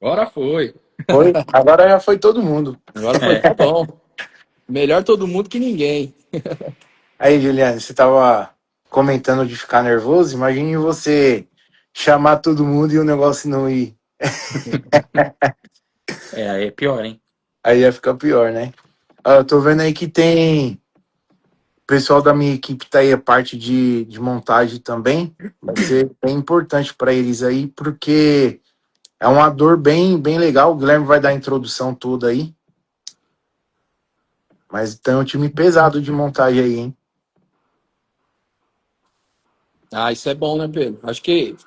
Agora foi. Foi? Agora já foi todo mundo. Agora foi, É, tá bom. Melhor todo mundo que ninguém. Aí, Juliane, você tava comentando de ficar nervoso. Imagine você chamar todo mundo e o negócio não ir. aí é pior, hein? Aí ia ficar pior, né? Ah, eu tô vendo aí que tem o pessoal da minha equipe tá aí a parte de montagem também. Vai ser bem importante para eles aí, porque é uma dor bem legal. O Guilherme vai dar a introdução toda aí. Mas tem um time pesado de montagem aí, hein? Ah, isso é bom, né, Pedro? Acho que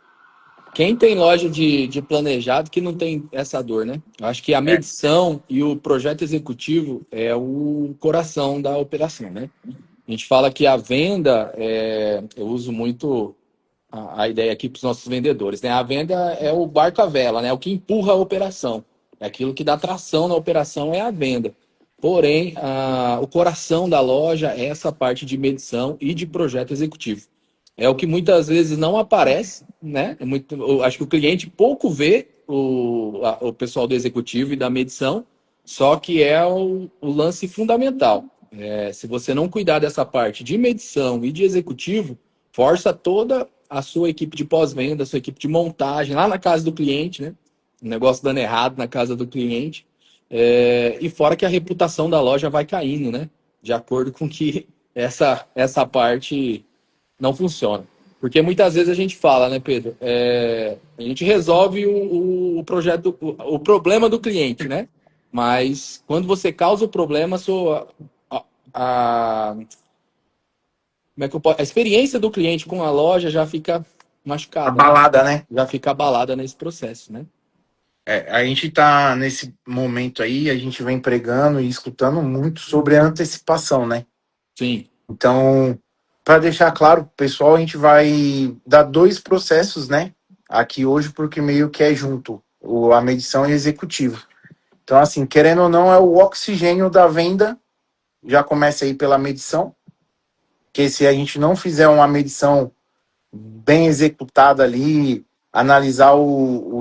quem tem loja de planejado que não tem essa dor, né? Acho que a É. medição e o projeto executivo é o coração da operação, né? A gente fala que a venda, eu uso muito a ideia aqui para os nossos vendedores, né? A venda é o barco à vela, né? É o que empurra a operação. É aquilo que dá tração na operação é a venda. Porém, o coração da loja é essa parte de medição e de projeto executivo. É o que muitas vezes não aparece, né? Eu acho que o cliente pouco vê o pessoal do executivo e da medição, só que é o lance fundamental. Se você não cuidar dessa parte de medição e de executivo, força toda a sua equipe de pós-venda, a sua equipe de montagem lá na casa do cliente, né? O negócio dando errado na casa do cliente. E fora que a reputação da loja vai caindo, né? De acordo com que essa parte não funciona. Porque muitas vezes a gente fala, né, Pedro? A gente resolve o projeto, o problema do cliente, né? Mas quando você causa o problema, a, como é que a experiência do cliente com a loja já fica A machucada, né? balada, né? Já fica abalada nesse processo, né? É, a gente tá nesse momento aí, a gente vem pregando e escutando muito sobre a antecipação, né? Sim, Então, para deixar claro pro pessoal, a gente vai dar dois processos, né? Aqui hoje, porque meio que é junto, a medição e o executivo. Então, assim, querendo ou não, é o oxigênio da venda, já começa aí pela medição, que se a gente não fizer uma medição bem executada ali, analisar o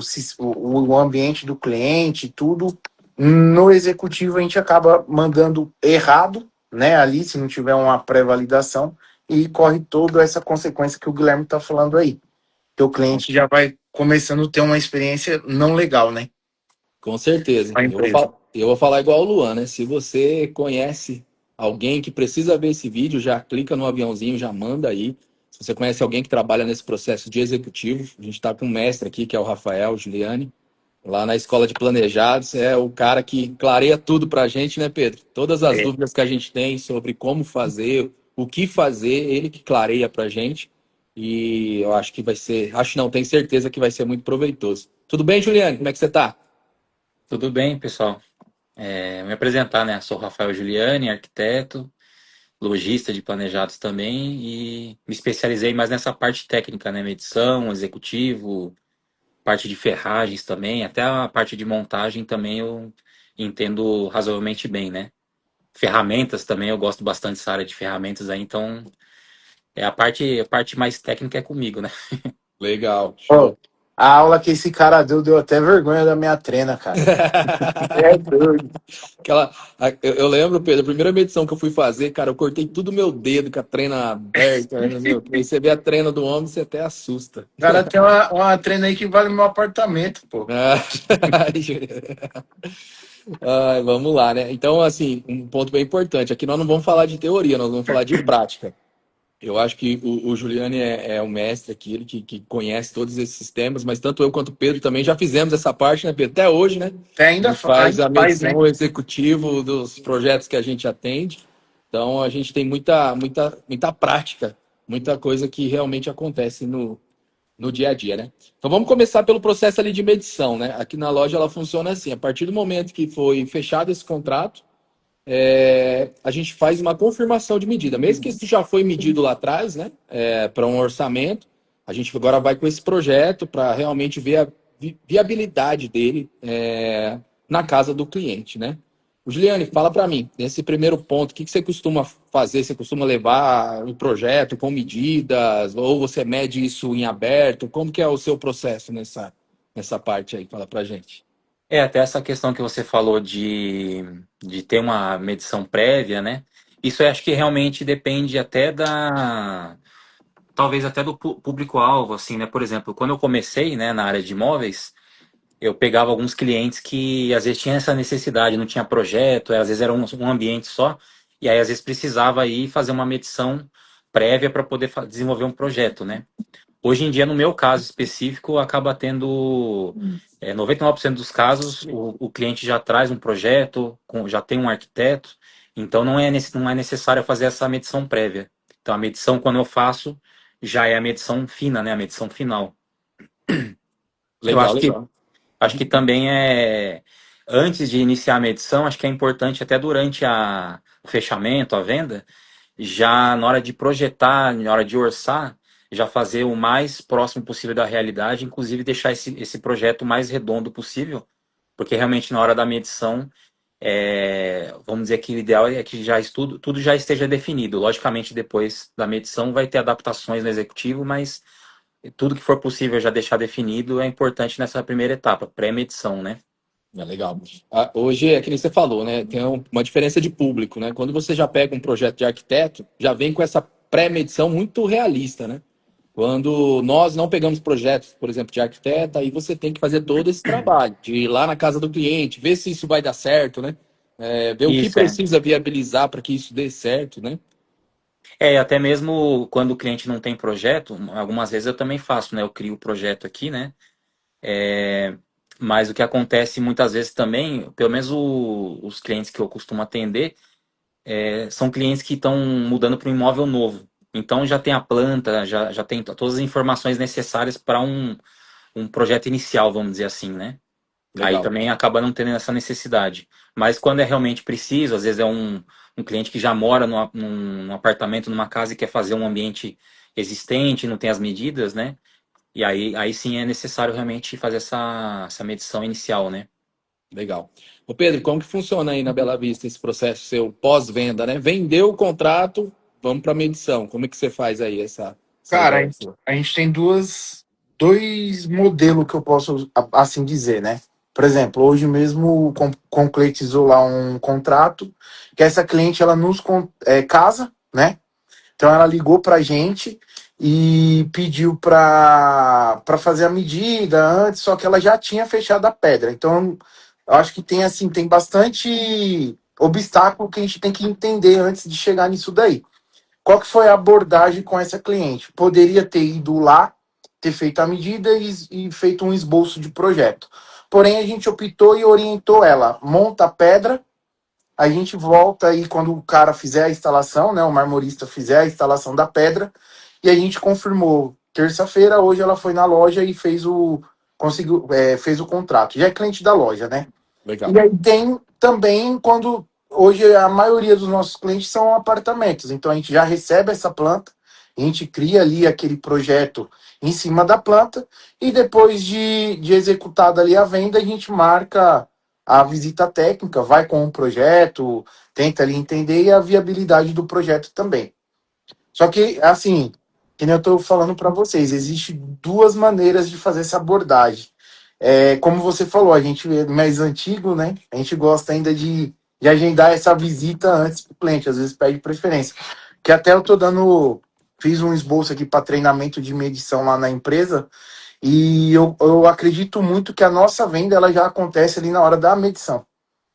ambiente do cliente, tudo, no executivo a gente acaba mandando errado, né? Ali, se não tiver uma pré-validação, e corre toda essa consequência que o Guilherme está falando aí. Que o cliente já vai começando a ter uma experiência não legal, né? com certeza. A empresa. Eu vou falar igual o Luan, né? Se você conhece alguém que precisa ver esse vídeo, já clica no aviãozinho, já manda aí. Se você conhece alguém que trabalha nesse processo de executivo, a gente está com um mestre aqui, que é o Rafael Giuliani, lá na Escola de Planejados, é o cara que clareia tudo para a gente, né, Pedro? Todas as É. dúvidas que a gente tem sobre como fazer, o que fazer, ele que clareia para a gente. E eu acho que vai ser, acho não, tenho certeza que vai ser muito proveitoso. Tudo bem, Juliane? Como é que você está? Tudo bem, pessoal? Me apresentar, né? Sou Rafael Giuliani, arquiteto, lojista de planejados também e me especializei mais nessa parte técnica, né? Medição, executivo, parte de ferragens também, até a parte de montagem também eu entendo razoavelmente bem, né? Ferramentas também, eu gosto bastante dessa área de ferramentas aí, então a parte mais técnica é comigo, né? Legal, Pô, show. a aula que esse cara deu até vergonha da minha trena, cara. É doido. Eu lembro, Pedro, a primeira medição que eu fui fazer, cara, eu cortei tudo meu dedo com a trena aberta, né, meu? Aí você vê a trena do homem, você até assusta. O cara tem uma trena aí que vale meu apartamento, pô. Ah, ai, vamos lá, né? Então, assim, um ponto bem importante. Aqui nós não vamos falar de teoria, nós vamos falar de prática. Eu acho que o Giuliani é o mestre aqui, ele que conhece todos esses sistemas, mas tanto eu quanto o Pedro também já fizemos essa parte, né, Pedro? Até hoje, né? É, A gente faz ainda a faz, né? medição executiva dos projetos que a gente atende. Então, a gente tem muita prática, muita coisa que realmente acontece no dia a dia, né? Então, vamos começar pelo processo ali de medição, né? Aqui na loja ela funciona assim: a partir do momento que foi fechado esse contrato, a gente faz uma confirmação de medida. Mesmo que isso já foi medido lá atrás, né, para um orçamento, a gente agora vai com esse projeto para realmente ver a viabilidade dele na casa do cliente, né? O Juliane, fala para mim, nesse primeiro ponto, o que você costuma fazer? Você costuma levar o projeto com medidas, ou você mede isso em aberto? Como que é o seu processo nessa parte aí? Fala para gente. Até essa questão que você falou de ter uma medição prévia, né? Isso eu acho que realmente depende até talvez até do público-alvo, assim, né? Por exemplo, quando eu comecei, né, na área de imóveis, eu pegava alguns clientes que às vezes tinham essa necessidade, não tinha projeto, às vezes era um ambiente só, e aí às vezes precisava ir fazer uma medição prévia para poder desenvolver um projeto, né? Hoje em dia, no meu caso específico, acaba tendo 99% dos casos, o cliente já traz um projeto, já tem um arquiteto, então não é necessário fazer essa medição prévia. Então, a medição, quando eu faço, já é a medição fina, né? A medição final. Eu Legal, legal. acho que também antes de iniciar a medição, acho que é importante até durante o fechamento, a venda, já na hora de projetar, na hora de orçar, já fazer o mais próximo possível da realidade, inclusive deixar esse projeto mais redondo possível, porque realmente na hora da medição, vamos dizer que o ideal é que já tudo já esteja definido. Logicamente, depois da medição vai ter adaptações no executivo, mas tudo que for possível já deixar definido é importante nessa primeira etapa, pré-medição, né? É legal. Hoje é que nem você falou, né? Tem uma diferença de público, né? Quando você já pega um projeto de arquiteto, já vem com essa pré-medição muito realista, né? Quando nós não pegamos projetos, por exemplo, de arquiteto, aí você tem que fazer todo esse trabalho, de ir lá na casa do cliente, ver se isso vai dar certo, né? Ver o que Isso é. precisa viabilizar para que isso dê certo, né? Até mesmo quando o cliente não tem projeto, algumas vezes eu também faço, né? Eu crio o projeto aqui, né? Mas o que acontece muitas vezes também, pelo menos os clientes que eu costumo atender, são clientes que estão mudando para um imóvel novo. Então já tem a planta, já tem todas as informações necessárias para um projeto inicial, vamos dizer assim, né? Aí Legal. também acaba não tendo essa necessidade. Mas quando é realmente preciso, às vezes é um cliente que já mora num apartamento, numa casa e quer fazer um ambiente existente, não tem as medidas, né? E aí sim é necessário realmente fazer essa medição inicial, né? Legal. Ô Pedro, como que funciona aí na Bela Vista esse processo seu pós-venda, né? Vendeu o contrato, vamos para a medição. Como é que você faz aí essa Cara, ideia sua? a gente tem dois modelos que eu posso assim dizer, né? Por exemplo, hoje mesmo concretizou lá um contrato que essa cliente ela casa, né? Então ela ligou para a gente e pediu para fazer a medida antes, só que ela já tinha fechado a pedra. Então eu acho que tem bastante obstáculo que a gente tem que entender antes de chegar nisso daí. Qual que foi a abordagem com essa cliente? Poderia ter ido lá, ter feito a medida e feito um esboço de projeto. Porém, a gente optou e orientou ela. Monta a pedra, a gente volta aí quando o cara fizer a instalação, né? O marmorista fizer a instalação da pedra, e a gente confirmou. Terça-feira, hoje ela foi na loja e fez o contrato. Já é cliente da loja, né? E Legal. aí tem também quando hoje a maioria dos nossos clientes são apartamentos, então a gente já recebe essa planta, a gente cria ali aquele projeto em cima da planta e depois de executada ali a venda, a gente marca a visita técnica, vai com o projeto, tenta ali entender e a viabilidade do projeto também. Só que, assim, que nem eu estou falando para vocês, existe duas maneiras de fazer essa abordagem. Como você falou, a gente é mais antigo, né? A gente gosta ainda de agendar essa visita antes para o cliente, às vezes pede preferência. Que até eu tô fiz um esboço aqui para treinamento de medição lá na empresa, e eu acredito muito que a nossa venda ela já acontece ali na hora da medição.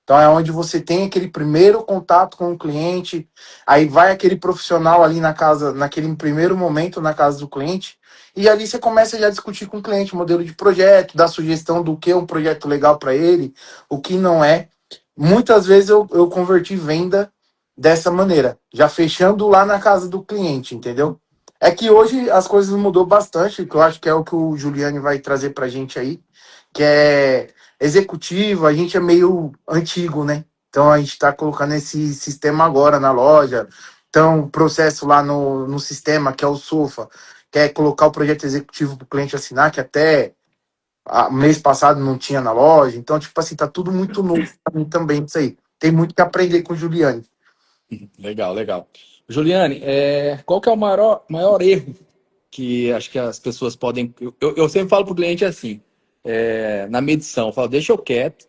Então é onde você tem aquele primeiro contato com o cliente, aí vai aquele profissional ali na casa, naquele primeiro momento na casa do cliente, e ali você começa já a discutir com o cliente modelo de projeto, dar sugestão do que é um projeto legal para ele, o que não é. Muitas vezes eu converti venda dessa maneira, já fechando lá na casa do cliente, entendeu? É que hoje as coisas mudou bastante, que eu acho que é o que o Juliane vai trazer para a gente aí, que é executivo, a gente é meio antigo, né? Então a gente está colocando esse sistema agora na loja. Então, o processo lá no sistema, que é o SOFA, que é colocar o projeto executivo para o cliente assinar, que até mês passado não tinha na loja. Então, tipo assim, tá tudo muito novo para mim também isso aí. Tem muito que aprender com o Juliane. Legal, legal. Juliane, qual que é o maior erro que acho que as pessoas podem. Eu sempre falo para o cliente assim: na medição. Eu falo, deixa eu quieto,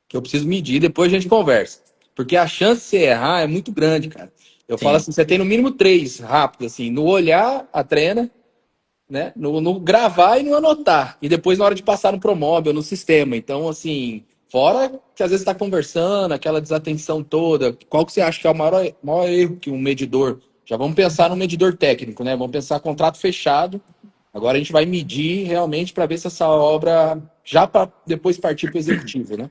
que eu preciso medir, depois a gente conversa. Porque a chance de você errar é muito grande, cara. Eu falo Sim. assim, você tem no mínimo 3 rápido, assim, no olhar, a treina, né? No gravar e no anotar. E depois na hora de passar no Promob ou no sistema. Então, assim, fora que às vezes está conversando, aquela desatenção toda, qual que você acha que é o maior erro que um medidor? Já vamos pensar no medidor técnico, né? Vamos pensar contrato fechado. Agora a gente vai medir realmente para ver se essa obra já para depois partir para o executivo, né?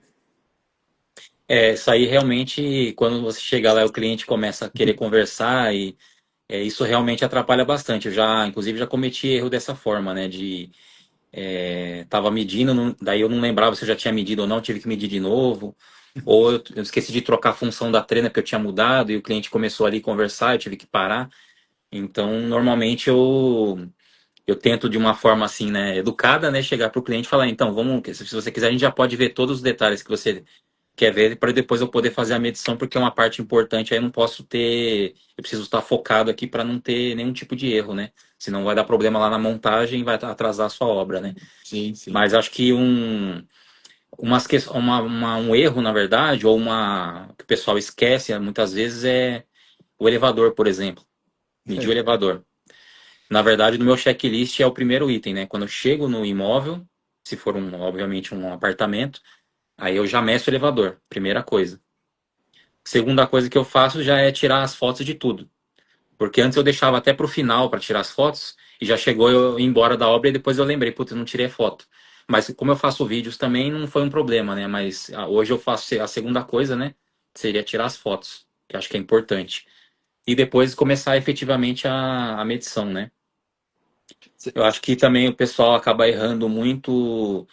Isso aí realmente, quando você chega lá, o cliente começa a querer conversar e isso realmente atrapalha bastante. Inclusive, já cometi erro dessa forma, né? Tava medindo, daí eu não lembrava se eu já tinha medido ou não, tive que medir de novo. Ou eu esqueci de trocar a função da treina porque eu tinha mudado e o cliente começou ali a conversar, eu tive que parar. Então, normalmente eu tento de uma forma assim, né, educada, né, chegar para o cliente e falar, então, vamos, se você quiser, a gente já pode ver todos os detalhes que você quer ver para depois eu poder fazer a medição, porque é uma parte importante, aí eu não posso ter, eu preciso estar focado aqui para não ter nenhum tipo de erro, né? Senão vai dar problema lá na montagem e vai atrasar a sua obra, né? Sim, sim. Mas acho que um erro, na verdade, ou que o pessoal esquece muitas vezes é o elevador, por exemplo. Medir o elevador. Na verdade, no meu checklist é o primeiro item, né? Quando eu chego no imóvel, se for obviamente um apartamento, aí eu já meço o elevador, primeira coisa. Segunda coisa que eu faço já é tirar as fotos de tudo. Porque antes eu deixava até pro final para tirar as fotos e já chegou eu ir embora da obra e depois eu lembrei, putz, eu não tirei foto. Mas como eu faço vídeos também, não foi um problema, né? Mas hoje eu faço a segunda coisa, né? Seria tirar as fotos, que eu acho que é importante. E depois começar efetivamente a medição, né? Eu acho que também o pessoal acaba errando muito.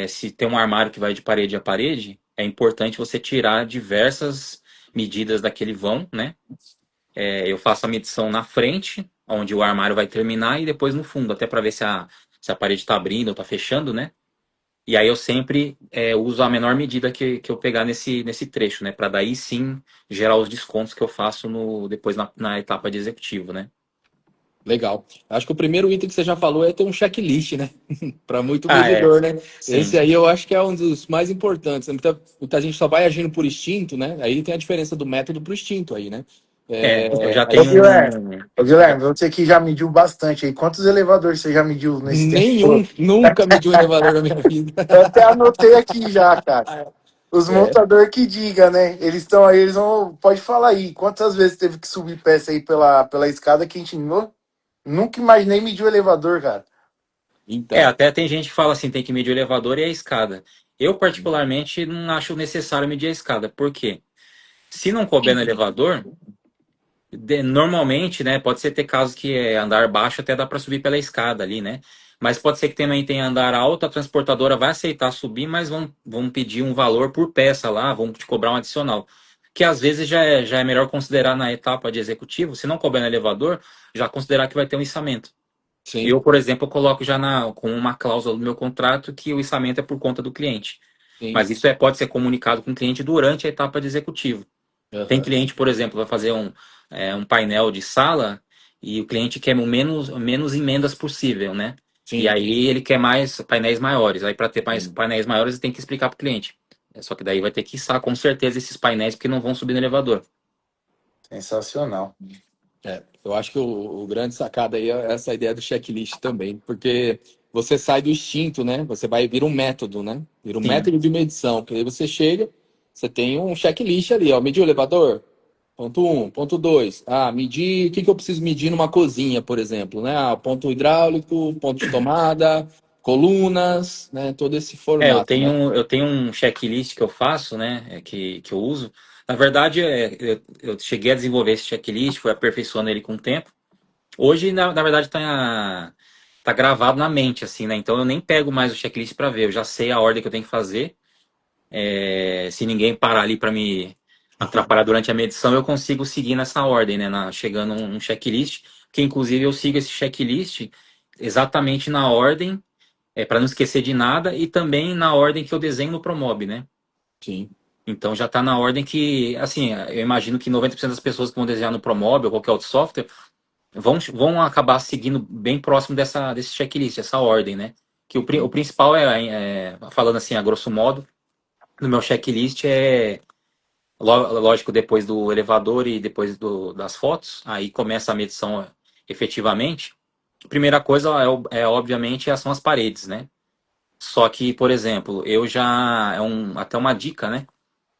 Se tem um armário que vai de parede a parede, é importante você tirar diversas medidas daquele vão, né? Eu faço a medição na frente, onde o armário vai terminar, e depois no fundo, até para ver se a parede está abrindo ou está fechando, né? E aí eu sempre uso a menor medida que eu pegar nesse trecho, né? Para daí sim gerar os descontos que eu faço depois na etapa de executivo, né? Legal. Acho que o primeiro item que você já falou é ter um checklist, né? Para muito Ah, vendedor, né? Esse sim. aí eu acho que é um dos mais importantes, né? Muita gente só vai agindo por instinto, né? Aí tem a diferença do método pro instinto aí, né? Eu já Ô, tenho Guilherme, um. ô, Guilherme, você que já mediu bastante aí. Quantos elevadores você já mediu nesse tempo Nenhum, todo? nunca medi um elevador na minha vida. Eu até anotei aqui já, cara. Os É. montadores que diga, né? Eles estão aí, eles vão. Pode falar aí. Quantas vezes teve que subir peça aí pela escada que a gente nunca imaginei medir o elevador, cara. Então, Até tem gente que fala assim, tem que medir o elevador e a escada. Eu, particularmente, não acho necessário medir a escada. Por quê? Se não couber no elevador, normalmente, né, pode ser ter casos que andar baixo até dá para subir pela escada ali, né? Mas pode ser que também tenha andar alto, a transportadora vai aceitar subir, mas vão pedir um valor por peça lá, vão te cobrar um adicional. Que às vezes já é melhor considerar na etapa de executivo, se não couber no elevador, já considerar que vai ter um içamento. sim, Eu, por exemplo, eu coloco já com uma cláusula do meu contrato que o içamento é por conta do cliente. sim. Mas isso pode ser comunicado com o cliente durante a etapa de executivo. Tem Aham. cliente, por exemplo, vai fazer um painel de sala e o cliente quer o menos emendas possível, né? E Sim. aí ele quer mais painéis maiores. Aí para ter mais painéis maiores, ele tem que explicar para o cliente. Só que daí vai ter que içar com certeza esses painéis porque não vão subir no elevador. Sensacional. Eu acho que o grande sacada aí é essa ideia do checklist também, porque você sai do instinto, né? Você vai vir um método, né? Vira um Sim. método de medição, porque aí você chega, você tem um checklist ali, ó, medir o elevador, ponto um, ponto 2. Medir, o que que eu preciso medir numa cozinha, por exemplo, né? Ponto hidráulico, ponto de tomada, colunas, né? Todo esse Eu formato, né? tenho um checklist que eu faço, né? Que eu uso. Na verdade, eu cheguei a desenvolver esse checklist, fui aperfeiçoando ele com o tempo. Hoje, na verdade, tá gravado na mente, assim, né? Então eu nem pego mais o checklist para ver, eu já sei a ordem que eu tenho que fazer. Se ninguém parar ali para me atrapalhar durante a medição, eu consigo seguir nessa ordem, né? Chegando um checklist, que inclusive eu sigo esse checklist exatamente na ordem, para não esquecer de nada, e também na ordem que eu desenho no Promob, né? Sim. Então já está na ordem que, assim, eu imagino que 90% das pessoas que vão desenhar no Promob ou qualquer outro software vão acabar seguindo bem próximo desse checklist, essa ordem, né? que o principal falando assim, a grosso modo, no meu checklist lógico, depois do elevador e depois das fotos, aí começa a medição efetivamente. A primeira coisa obviamente são as paredes, né? Só que, por exemplo, eu já até uma dica, né?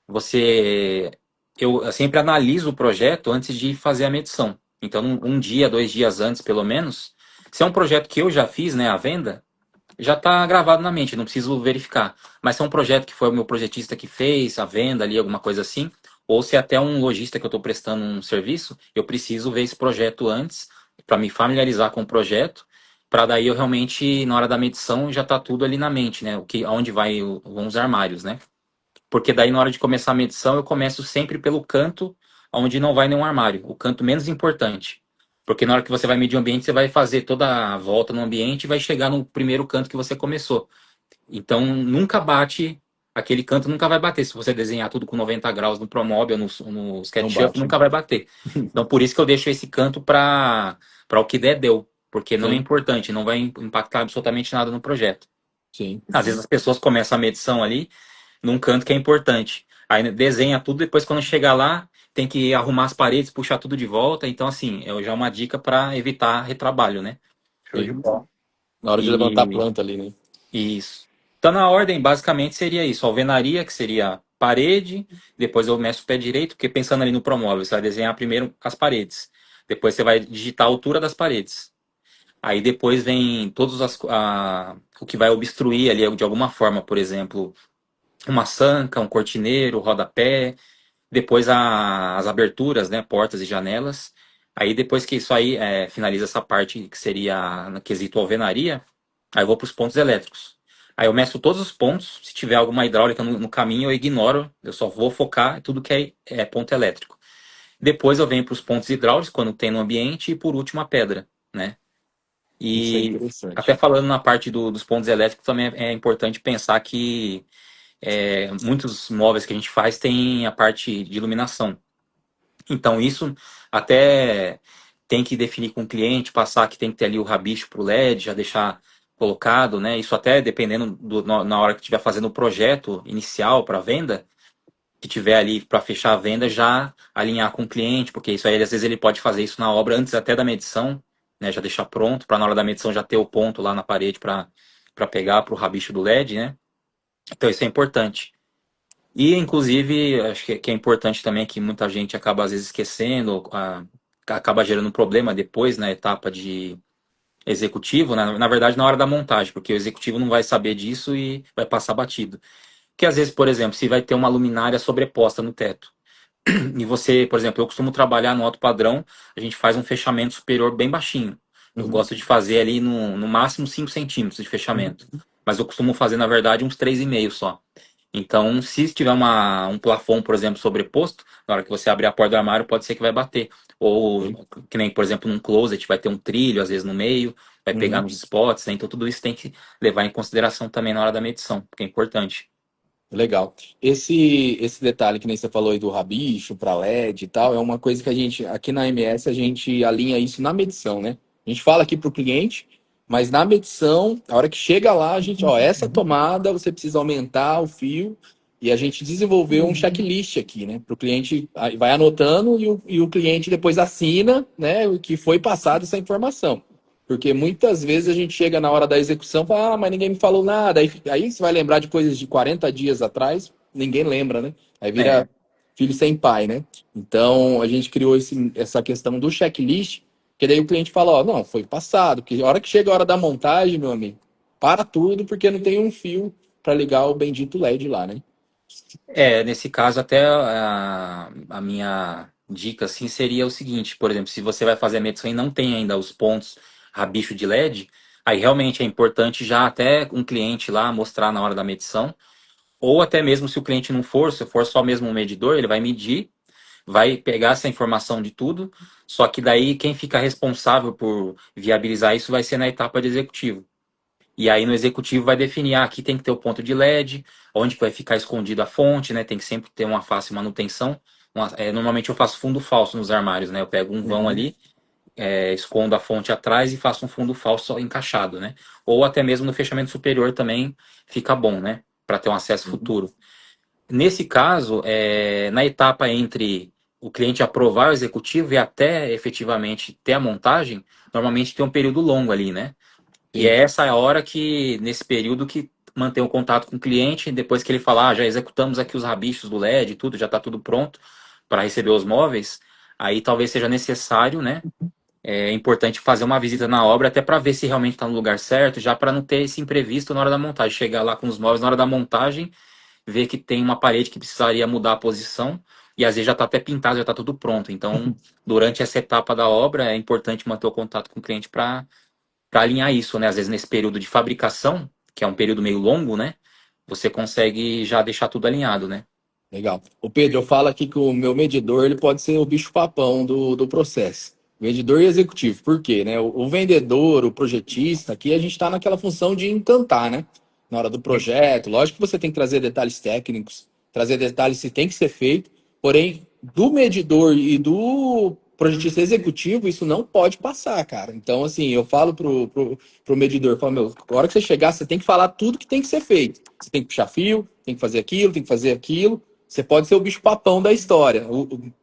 Você eu sempre analiso o projeto antes de fazer a medição. Então, um dia, 2 dias antes, pelo menos, se é um projeto que eu já fiz, né, à venda, já está gravado na mente, não preciso verificar. Mas se é um projeto que foi o meu projetista que fez, a venda ali, alguma coisa assim, ou se é até um lojista que eu estou prestando um serviço, eu preciso ver esse projeto antes, para me familiarizar com o projeto, para daí eu realmente, na hora da medição, já está tudo ali na mente, né? Aonde vão os armários, né? Porque daí na hora de começar a medição, eu começo sempre pelo canto onde não vai nenhum armário, o canto menos importante. Porque na hora que você vai medir o ambiente, você vai fazer toda a volta no ambiente e vai chegar no primeiro canto que você começou. Então, nunca bate, aquele canto nunca vai bater. Se você desenhar tudo com 90 graus no ProMob ou no Não SketchUp, bate. nunca vai bater. Então, por isso que eu deixo esse canto para o que der, deu. Porque não é Sim, importante, não vai impactar absolutamente nada no projeto. sim. Às vezes as pessoas começam a medição ali num canto que é importante. Aí desenha tudo, depois quando chegar lá, tem que arrumar as paredes, puxar tudo de volta. Então, assim, é já uma dica para evitar retrabalho, né? Show de Sim. bola. Na hora de levantar a E planta ali, né? isso. Então, na ordem, basicamente seria isso: alvenaria, que seria parede, depois eu meço o pé direito, porque pensando ali no promóvel, você vai desenhar primeiro as paredes, depois você vai digitar a altura das paredes. Aí depois vem o que vai obstruir ali de alguma forma, por exemplo, uma sanca, um cortineiro, rodapé, depois as aberturas, né, portas e janelas. Aí depois que isso aí finaliza essa parte que seria no quesito alvenaria, aí eu vou para os pontos elétricos. Aí eu meço todos os pontos, se tiver alguma hidráulica no caminho eu ignoro, eu só vou focar em tudo que é ponto elétrico. Depois eu venho para os pontos hidráulicos, quando tem no ambiente, e por último a pedra, né? Isso é E até interessante. falando na parte dos pontos elétricos, também é importante pensar que muitos móveis que a gente faz tem a parte de iluminação. Então, isso até tem que definir com o cliente, passar que tem que ter ali o rabicho para o LED, já deixar colocado, né? Isso até dependendo na hora que estiver fazendo o projeto inicial para venda, que tiver ali para fechar a venda, já alinhar com o cliente, porque isso aí às vezes ele pode fazer isso na obra antes até da medição, né? Já deixar pronto, para na hora da medição já ter o ponto lá na parede para pegar para o rabicho do LED, né? Então isso é importante. E, inclusive, acho que é importante também que muita gente acaba às vezes esquecendo, acaba gerando um problema depois na etapa de executivo, né? Na verdade, na hora da montagem, porque o executivo não vai saber disso e vai passar batido. Que às vezes, por exemplo, se vai ter uma luminária sobreposta no teto, e você, por exemplo, eu costumo trabalhar no alto padrão, a gente faz um fechamento superior bem baixinho. Eu Uhum. gosto de fazer ali no máximo 5 centímetros de fechamento. Mas eu costumo fazer, na verdade, uns 3,5 só. Então, se tiver um plafond, por exemplo, sobreposto, na hora que você abrir a porta do armário, pode ser que vai bater. Sim. Ou, que nem, por exemplo, num closet, vai ter um trilho, às vezes, no meio, vai pegar Uhum. nos spots, né? Então, tudo isso tem que levar em consideração também na hora da medição, porque é importante. Legal. Esse detalhe que nem você falou aí do rabicho para LED e tal, é uma coisa que a gente, aqui na MS, a gente alinha isso na medição, né? A gente fala aqui para o cliente, mas na medição, a hora que chega lá, a gente, ó, essa tomada você precisa aumentar o fio e a gente desenvolveu um checklist aqui, né? Para o cliente, aí vai anotando e o cliente depois assina, né? O que foi passado essa informação. Porque muitas vezes a gente chega na hora da execução e fala, ah, mas ninguém me falou nada. Aí você vai lembrar de coisas de 40 dias atrás, ninguém lembra, né? Aí É, vira filho sem pai, né? Então a gente criou essa questão do checklist, que daí o cliente fala, ó, não, foi passado, porque a hora que chega a hora da montagem, meu amigo, para tudo, porque não tem um fio para ligar o bendito LED lá, né? nesse caso, até a minha dica assim, seria o seguinte: por exemplo, se você vai fazer a medição e não tem ainda os pontos rabicho de LED, aí realmente é importante já até um cliente lá mostrar na hora da medição. Ou até mesmo se o cliente não for, se for só mesmo um medidor, ele vai medir, vai pegar essa informação de tudo, só que daí quem fica responsável por viabilizar isso vai ser na etapa de executivo. E aí no executivo vai definir, aqui tem que ter o ponto de LED, onde que vai ficar escondida a fonte, né? Tem que sempre ter uma fácil manutenção. Normalmente eu faço fundo falso nos armários, né? Eu pego um vão Uhum. ali escondo a fonte atrás e faço um fundo falso encaixado, né? Ou até mesmo no fechamento superior também fica bom, né? Para ter um acesso futuro. Nesse caso, na etapa entre o cliente aprovar o executivo e até efetivamente ter a montagem, normalmente tem um período longo ali, né? E Sim. é essa a hora que, nesse período, que mantém o contato com o cliente, depois que ele falar, já executamos aqui os rabichos do LED e tudo, já está tudo pronto para receber os móveis, aí talvez seja necessário, né? É importante fazer uma visita na obra até para ver se realmente está no lugar certo, já para não ter esse imprevisto na hora da montagem. Chegar lá com os móveis na hora da montagem, ver que tem uma parede que precisaria mudar a posição e às vezes já está até pintado, já está tudo pronto. Então, durante essa etapa da obra, é importante manter o contato com o cliente para alinhar isso, né? Às vezes nesse período de fabricação, que é um período meio longo, né? Você consegue já deixar tudo alinhado, né? Legal. O Pedro, eu falo aqui que o meu medidor ele pode ser o bicho-papão do processo. Medidor e executivo. Por quê? Né? O vendedor, o projetista, aqui a gente está naquela função de encantar, né? Na hora do projeto. Lógico que você tem que trazer detalhes técnicos, trazer detalhes se tem que ser feito, porém, do medidor e do projetista executivo, isso não pode passar, cara. Então, assim, eu falo pro medidor, eu falo, meu, a hora que você chegar, você tem que falar tudo que tem que ser feito. Você tem que puxar fio, tem que fazer aquilo, tem que fazer aquilo. Você pode ser o bicho-papão da história,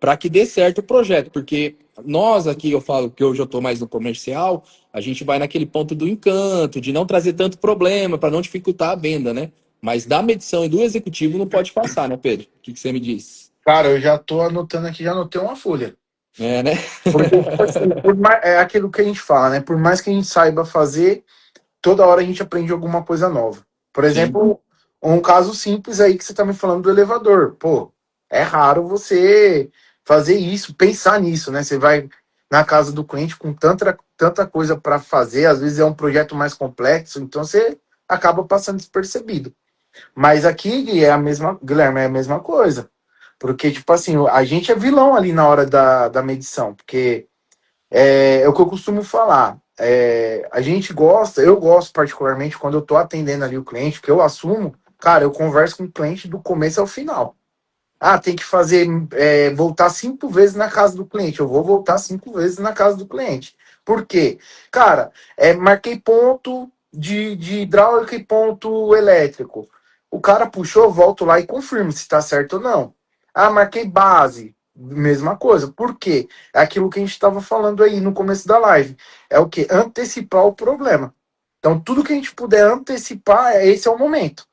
para que dê certo o projeto, porque nós aqui, eu falo que hoje eu estou mais no comercial, a gente vai naquele ponto do encanto, de não trazer tanto problema, para não dificultar a venda, né? Mas da medição e do executivo não pode passar, né, Pedro? O que você me diz? Cara, eu já tô anotando aqui, já anotei uma folha. É, né? Porque, tipo assim, é aquilo que a gente fala, né? Por mais que a gente saiba fazer, toda hora a gente aprende alguma coisa nova. Por Sim. exemplo, um caso simples aí que você tá me falando do elevador. Pô, é raro você fazer isso, pensar nisso, né? Você vai na casa do cliente com tanta coisa para fazer, às vezes é um projeto mais complexo, então você acaba passando despercebido. Mas aqui é a mesma, Guilherme, é a mesma coisa. Porque, tipo assim, a gente é vilão ali na hora da medição, porque é o que eu costumo falar. A gente gosta, eu gosto particularmente quando eu tô atendendo ali o cliente, que eu assumo, cara, eu converso com o cliente do começo ao final. Ah, tem que fazer, voltar 5 vezes na casa do cliente. Eu vou voltar 5 vezes na casa do cliente. Por quê? Cara, marquei ponto de hidráulica e ponto elétrico. O cara puxou, volto lá e confirmo se está certo ou não. Ah, marquei base. Mesma coisa. Por quê? É aquilo que a gente estava falando aí no começo da live. É o que? Antecipar o problema. Então, tudo que a gente puder antecipar, esse é o momento,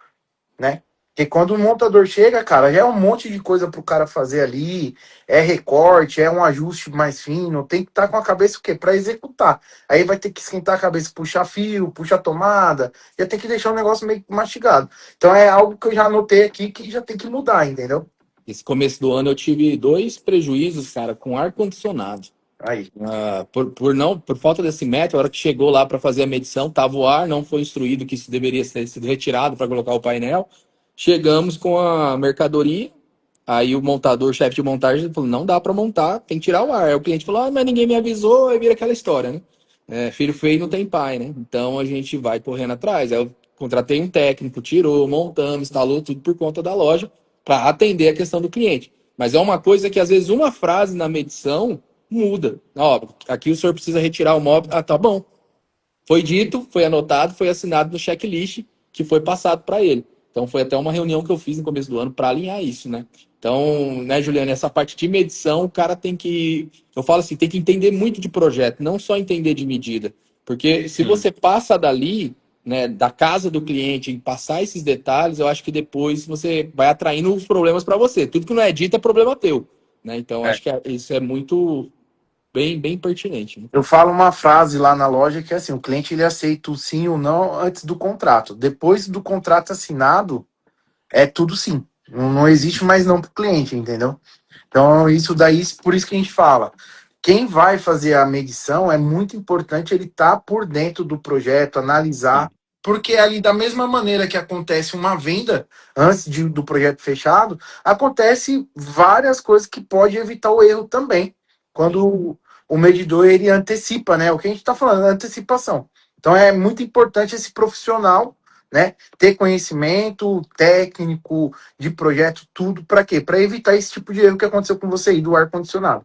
né? Porque quando o montador chega, cara, já é um monte de coisa pro cara fazer ali, é recorte, é um ajuste mais fino, tem que estar com a cabeça o quê? Para executar. Aí vai ter que esquentar a cabeça, puxar fio, puxar tomada, já tem que deixar o negócio meio mastigado. Então é algo que eu já anotei aqui que já tem que mudar, entendeu? Esse começo do ano eu tive 2 prejuízos, cara, com ar-condicionado. Aí. Por falta desse método, a hora que chegou lá para fazer a medição, tava o ar, não foi instruído que isso deveria ter sido retirado para colocar o painel. Chegamos com a mercadoria, aí o montador, o chefe de montagem, falou: não dá para montar, tem que tirar o ar. Aí o cliente falou: mas ninguém me avisou, aí vira aquela história, né? Filho feio não tem pai, né? Então a gente vai correndo atrás. Aí eu contratei um técnico, tirou, montamos, instalou tudo por conta da loja para atender a questão do cliente. Mas é uma coisa que às vezes uma frase na medição muda. Ó, aqui o senhor precisa retirar o móvel. Ah, tá bom. Foi dito, foi anotado, foi assinado no checklist que foi passado para ele. Então foi até uma reunião que eu fiz no começo do ano para alinhar isso, né? Então, né, Juliana, essa parte de medição, o cara tem que, eu falo assim, tem que entender muito de projeto, não só entender de medida. Porque se Sim. você passa dali, né, da casa do cliente, em passar esses detalhes, eu acho que depois você vai atraindo os problemas para você. Tudo que não é dito é problema teu, né? Então, É. acho que isso é muito bem pertinente, né? Eu falo uma frase lá na loja que é assim, o cliente ele aceita o sim ou não antes do contrato. Depois do contrato assinado, é tudo sim. Não existe mais não para o cliente, entendeu? Então, isso daí, por isso que a gente fala. Quem vai fazer a medição é muito importante ele estar por dentro do projeto, analisar, Sim. porque ali, da mesma maneira que acontece uma venda antes do projeto fechado, acontece várias coisas que pode evitar o erro também. Quando Sim. o medidor ele antecipa, né? O que a gente está falando, é antecipação. Então é muito importante esse profissional, né? Ter conhecimento técnico de projeto, tudo para quê? Para evitar esse tipo de erro que aconteceu com você aí do ar condicionado.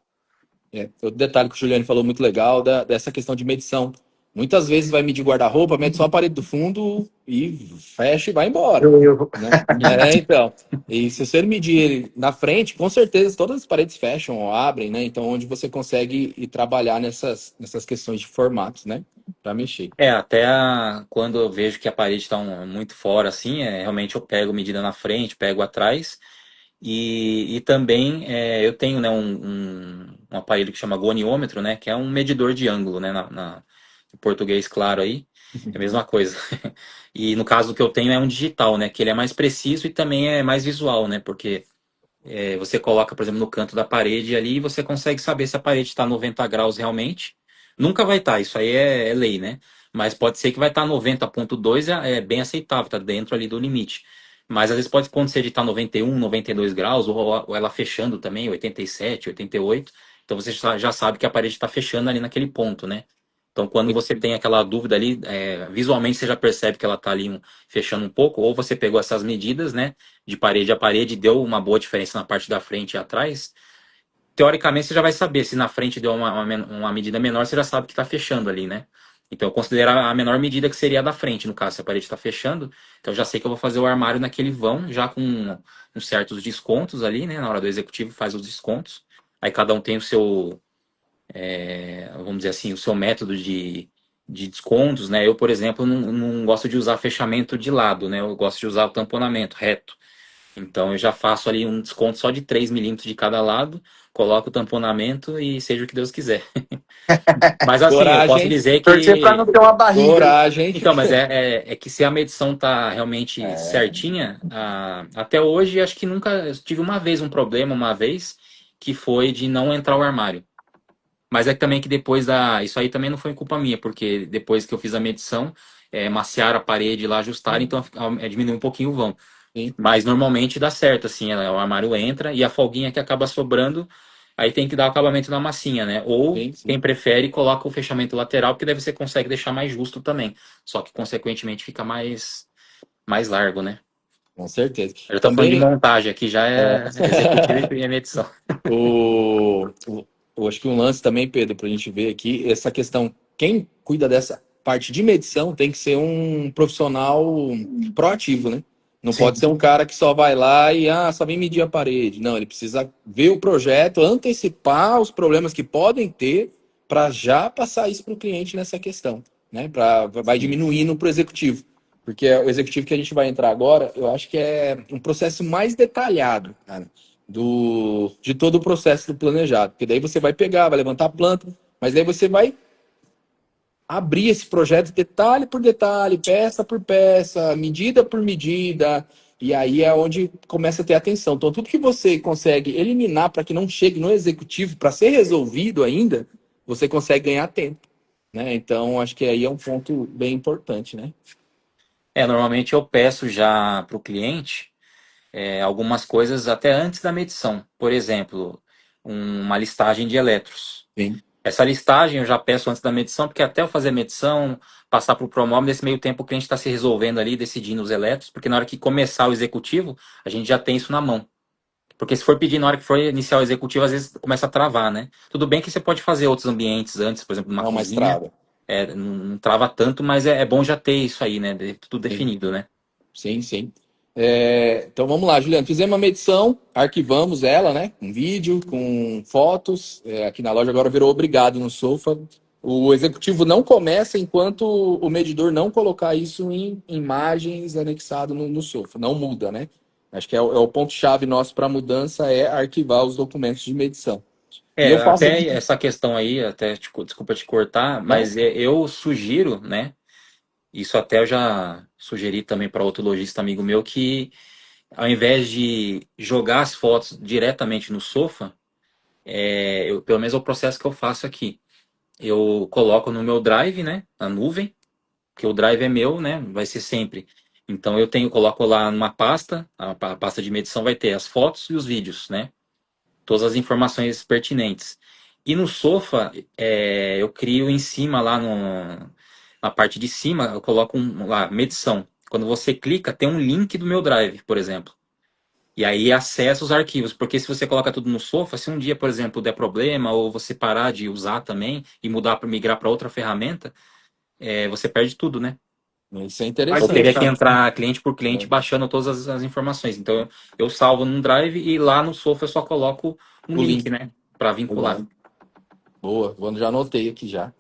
Outro detalhe que o Juliano falou muito legal dessa questão de medição. Muitas vezes vai medir guarda-roupa, mede só a parede do fundo e fecha e vai embora, né? Então. E se você medir ele na frente, com certeza todas as paredes fecham ou abrem, né? Então, onde você consegue ir trabalhar nessas questões de formatos, né? Para mexer. Até quando eu vejo que a parede está muito fora, assim, realmente eu pego medida na frente, pego atrás. E também eu tenho, né, um aparelho que chama goniômetro, né, que é um medidor de ângulo, né, em português claro aí, é a mesma coisa. E no caso que eu tenho é um digital, né, que ele é mais preciso e também é mais visual, né, porque você coloca, por exemplo, no canto da parede ali e você consegue saber se a parede está 90 graus realmente. Nunca vai estar, isso aí é lei, né? Mas pode ser que vai estar 90,2, é bem aceitável, está dentro ali do limite. Mas às vezes pode acontecer de estar 91, 92 graus, ou ela fechando também, 87, 88. Então você já sabe que a parede está fechando ali naquele ponto, né? Então quando você tem aquela dúvida ali, visualmente você já percebe que ela está ali fechando um pouco, ou você pegou essas medidas, né? De parede a parede, deu uma boa diferença na parte da frente e atrás. Teoricamente você já vai saber se na frente deu uma medida menor, você já sabe que está fechando ali, né? Então eu considero a menor medida que seria a da frente, no caso, se a parede está fechando, então eu já sei que eu vou fazer o armário naquele vão, já com uns certos descontos ali, né? Na hora do executivo faz os descontos. Aí cada um tem o seu, vamos dizer assim, o seu método de descontos, né? Eu, por exemplo, não gosto de usar fechamento de lado, né? Eu gosto de usar o tamponamento reto. Então eu já faço ali um desconto só de 3 milímetros de cada lado, coloco o tamponamento e seja o que Deus quiser. Mas assim, eu posso Coragem, dizer Torcer para que. não ter uma barriga. coragem. Então, mas é que se a medição tá realmente certinha, até hoje acho que nunca. Eu tive uma vez um problema, uma vez, que foi de não entrar o armário. Mas é que também que depois da. Isso aí também não foi culpa minha, porque depois que eu fiz a medição, maciaram a parede lá, ajustaram, então diminuiu um pouquinho o vão. Sim, Mas normalmente dá certo, assim, o armário entra e a folguinha que acaba sobrando, aí tem que dar o acabamento na massinha, né? Ou sim, quem sim. prefere coloca o fechamento lateral, porque daí você consegue deixar mais justo também. Só que consequentemente fica mais largo, né? Com certeza. Eu tô falando de Também, montagem aqui, já é executivo e medição. eu acho que um lance também, Pedro, para a gente ver aqui, essa questão, quem cuida dessa parte de medição tem que ser um profissional proativo, né? Não Sim. pode ser um cara que só vai lá e só vem medir a parede. Não, ele precisa ver o projeto, antecipar os problemas que podem ter para já passar isso para o cliente nessa questão, né? Vai diminuindo para o executivo. Porque o executivo que a gente vai entrar agora, eu acho que é um processo mais detalhado, cara, de todo o processo do planejado. Porque daí você vai pegar, vai levantar a planta, mas daí você vai abrir esse projeto detalhe por detalhe, peça por peça, medida por medida, e aí é onde começa a ter atenção. Então, tudo que você consegue eliminar para que não chegue no executivo, para ser resolvido ainda, você consegue ganhar tempo, né? Então, acho que aí é um ponto bem importante, né? Normalmente eu peço já para o cliente algumas coisas até antes da medição. Por exemplo, uma listagem de elétrons. Sim. Essa listagem eu já peço antes da medição, porque até eu fazer a medição, passar para o promóvel, nesse meio tempo o cliente está se resolvendo ali, decidindo os elétrons, porque na hora que começar o executivo, a gente já tem isso na mão. Porque se for pedir na hora que for iniciar o executivo, às vezes começa a travar, né? Tudo bem que você pode fazer outros ambientes antes, por exemplo, uma Não mais cozinha, trava. não trava tanto, mas é bom já ter isso aí, né? Tudo Sim, definido, né? sim. Sim. Então vamos lá, Juliano. Fizemos uma medição, arquivamos ela, né? Com vídeo, com fotos. Aqui na loja agora virou obrigado no Sofa. O executivo não começa enquanto o medidor não colocar isso em imagens anexado no Sofa. Não muda, né? Acho que é o ponto-chave nosso para a mudança é arquivar os documentos de medição. E eu faço Até aqui. essa questão aí, até desculpa te cortar, Não? mas eu sugiro, né? Isso até eu já sugeri também para outro lojista amigo meu que ao invés de jogar as fotos diretamente no Sofa, pelo menos é o processo que eu faço aqui. Eu coloco no meu Drive, né, na nuvem, que o Drive é meu, né, vai ser sempre. Então coloco lá numa pasta, a pasta de medição vai ter as fotos e os vídeos, né, todas as informações pertinentes. E no Sofa, eu crio em cima lá na parte de cima, eu coloco lá medição. Quando você clica, tem um link do meu Drive, por exemplo. E aí acessa os arquivos, porque se você coloca tudo no Sofa, se um dia, por exemplo, der problema, ou você parar de usar também e mudar para migrar para outra ferramenta, você perde tudo, né? Isso é Vai Eu interessante. teria que fechar. entrar cliente por cliente É, baixando todas as informações. Então eu salvo num Drive e lá no Sofa eu só coloco um o link, link. né? Para vincular. Legal. Boa, já anotei aqui já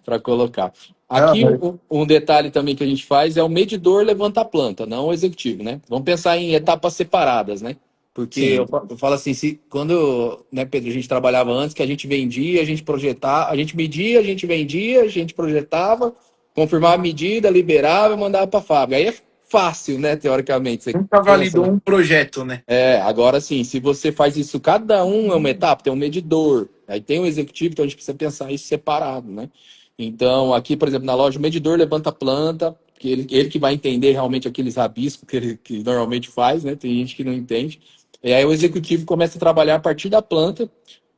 para colocar. Não, Aqui um detalhe também que a gente faz é o medidor levanta a planta, não o executivo, né? Vamos pensar em etapas separadas, né? Porque Sim. eu falo assim, se quando, né, Pedro, a gente trabalhava antes, que a gente vendia, a gente projetava, a gente media, a gente vendia, a gente projetava, confirmava a medida, liberava e mandava para a fábrica. Aí é fácil, né, teoricamente, você nunca pensa, validou né? um projeto, né? Agora sim, se você faz isso, cada um é uma etapa, tem um medidor, aí tem um executivo, então a gente precisa pensar isso separado, né? Então, aqui, por exemplo, na loja, o medidor levanta a planta, que ele que vai entender realmente aqueles rabiscos que ele que normalmente faz, né? Tem gente que não entende. E aí o executivo começa a trabalhar a partir da planta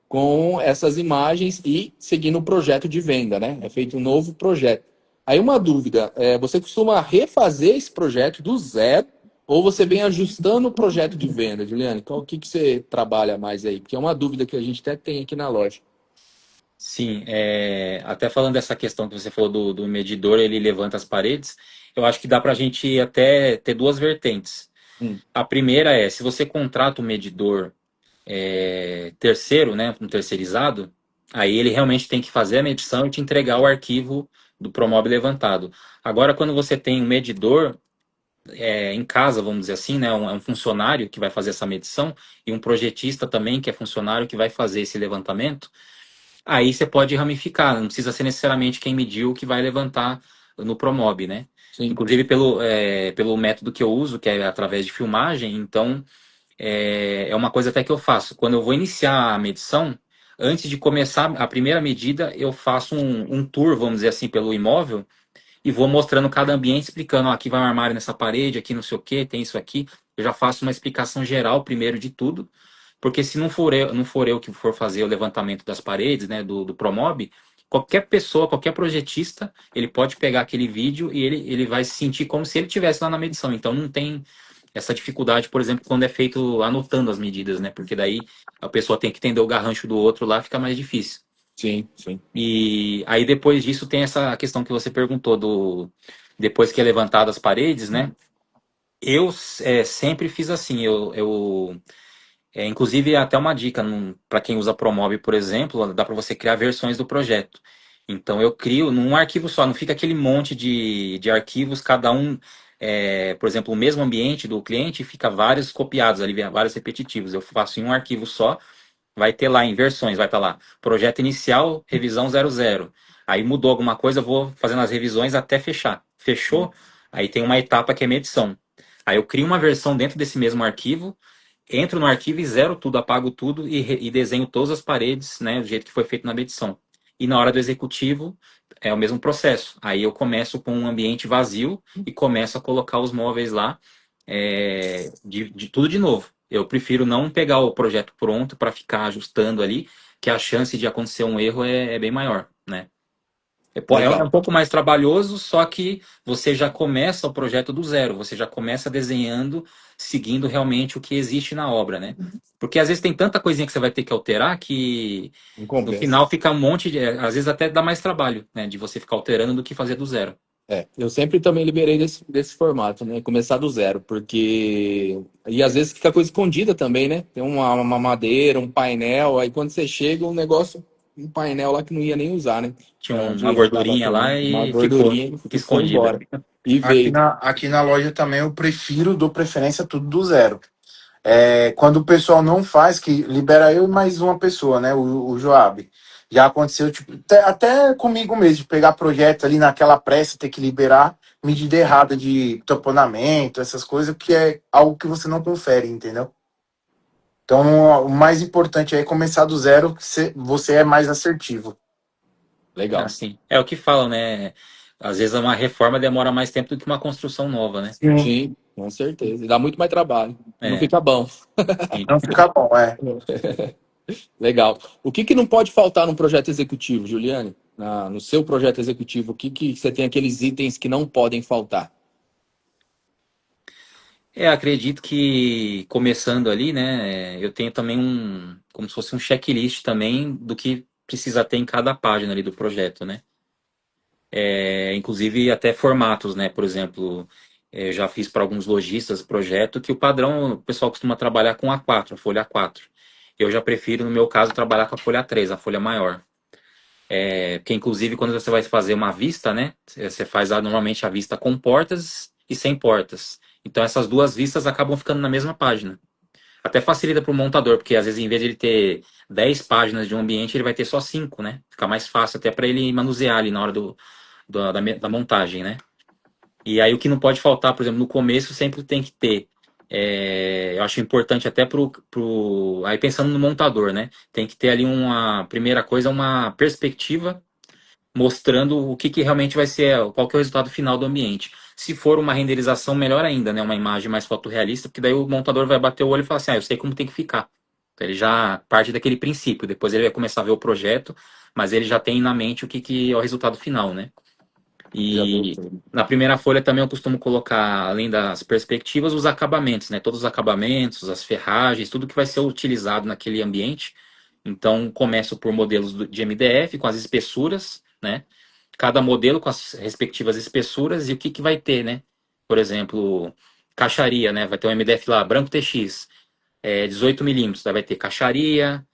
com essas imagens e seguindo o projeto de venda, né? É feito um novo projeto. Aí uma dúvida, você costuma refazer esse projeto do zero ou você vem ajustando o projeto de venda, Juliane? Qual que você trabalha mais aí? Porque é uma dúvida que a gente até tem aqui na loja. Sim, até falando dessa questão que você falou do medidor, ele levanta as paredes, eu acho que dá para a gente até ter duas vertentes. Hum, A primeira é, se você contrata um medidor terceiro, né, um terceirizado, aí ele realmente tem que fazer a medição e te entregar o arquivo do Promob levantado. Agora, quando você tem um medidor em casa, vamos dizer assim, né, um funcionário que vai fazer essa medição e um projetista também, que é funcionário que vai fazer esse levantamento, aí você pode ramificar, não precisa ser necessariamente quem mediu que vai levantar no Promob, né? sim. Inclusive pelo método que eu uso, que é através de filmagem, então é uma coisa até que eu faço. Quando eu vou iniciar a medição, antes de começar a primeira medida, eu faço um tour, vamos dizer assim, pelo imóvel e vou mostrando cada ambiente, explicando, ó, aqui vai um armário nessa parede, aqui não sei o que, tem isso aqui. Eu já faço uma explicação geral primeiro de tudo, porque se não for eu que for fazer o levantamento das paredes, né, do Promob, qualquer pessoa, qualquer projetista, ele pode pegar aquele vídeo e ele vai se sentir como se ele estivesse lá na medição. Então não tem essa dificuldade, por exemplo, quando é feito anotando as medidas, né? Porque daí a pessoa tem que entender o garrancho do outro lá, fica mais difícil. Sim, sim. E aí depois disso tem essa questão que você perguntou do depois que é levantado as paredes, né? Eu sempre fiz assim, inclusive é até uma dica para quem usa Promob, por exemplo, dá para você criar versões do projeto. Então eu crio num arquivo só, não fica aquele monte de arquivos, cada um, por exemplo, o mesmo ambiente do cliente fica vários copiados ali, vários repetitivos. Eu faço em um arquivo só, vai ter lá em versões, vai estar lá, projeto inicial, revisão 00. Aí mudou alguma coisa, eu vou fazendo as revisões até fechar. Fechou, aí tem uma etapa que é medição. Aí eu crio uma versão dentro desse mesmo arquivo, entro no arquivo e zero tudo, apago tudo e desenho todas as paredes, né, do jeito que foi feito na medição. E na hora do executivo é o mesmo processo. Aí eu começo com um ambiente vazio e começo a colocar os móveis lá, de tudo de novo. Eu prefiro não pegar o projeto pronto para ficar ajustando ali, que a chance de acontecer um erro é bem maior, né? É um Legal. pouco mais trabalhoso, só que você já começa o projeto do zero, você já começa desenhando, seguindo realmente o que existe na obra, né? Porque às vezes tem tanta coisinha que você vai ter que alterar que Não no compensa. final fica um monte de. Às vezes até dá mais trabalho, né? De você ficar alterando do que fazer do zero. Eu sempre também liberei desse formato, né? Começar do zero, porque. E às vezes fica coisa escondida também, né? Tem uma madeira, um painel, aí quando você chega, um negócio, um painel lá que não ia nem usar, né? Tinha Onde uma estava gordurinha lá filmando. Uma e gordurinha fica e foi escondida. embora. E Aqui veio. aqui na loja também eu prefiro, dou preferência tudo do zero. Quando o pessoal não faz, que libera eu e mais uma pessoa, né? O Joab. Já aconteceu, tipo, até comigo mesmo, de pegar projeto ali naquela pressa, ter que liberar medida errada de tamponamento, essas coisas, que é algo que você não confere, entendeu? Então, o mais importante é começar do zero, que você é mais assertivo. Legal. Assim, é o que falam, né? Às vezes uma reforma demora mais tempo do que uma construção nova, né? Sim. Sim, com certeza. E dá muito mais trabalho. E não É, fica bom. sim. Não fica bom, Legal. O que não pode faltar num projeto executivo, Juliane? No seu projeto executivo, o que você tem aqueles itens que não podem faltar? Acredito que começando ali, né, eu tenho também como se fosse um checklist também do que precisa ter em cada página ali do projeto, né? Inclusive até formatos, né? Por exemplo, eu já fiz para alguns lojistas projeto que o padrão, o pessoal costuma trabalhar com A4, a folha A4. Eu já prefiro, no meu caso, trabalhar com a folha A3, a folha maior. Porque inclusive quando você vai fazer uma vista, né? Você faz normalmente a vista com portas e sem portas. Então essas duas vistas acabam ficando na mesma página. Até facilita para o montador, porque às vezes em vez de ele ter 10 páginas de um ambiente, ele vai ter só 5, né? Fica mais fácil até para ele manusear ali na hora da montagem, né? E aí o que não pode faltar, por exemplo, no começo sempre tem que ter. Eu acho importante até aí pensando no montador, né? Tem que ter ali uma primeira coisa, uma perspectiva mostrando o que realmente vai ser, qual que é o resultado final do ambiente. Se for uma renderização, melhor ainda, né? Uma imagem mais fotorrealista, porque daí o montador vai bater o olho e falar assim, eu sei como tem que ficar. Então, ele já parte daquele princípio, depois ele vai começar a ver o projeto, mas ele já tem na mente o que é o resultado final, né? Já E voltou. na primeira folha também eu costumo colocar, além das perspectivas, os acabamentos, né? Todos os acabamentos, as ferragens, tudo que vai ser utilizado naquele ambiente. Então, começo por modelos de MDF com as espessuras, né? Cada modelo com as respectivas espessuras e o que vai ter, né? Por exemplo, caixaria, né? Vai ter um MDF lá, branco TX, 18 milímetros, daí vai ter caixaria,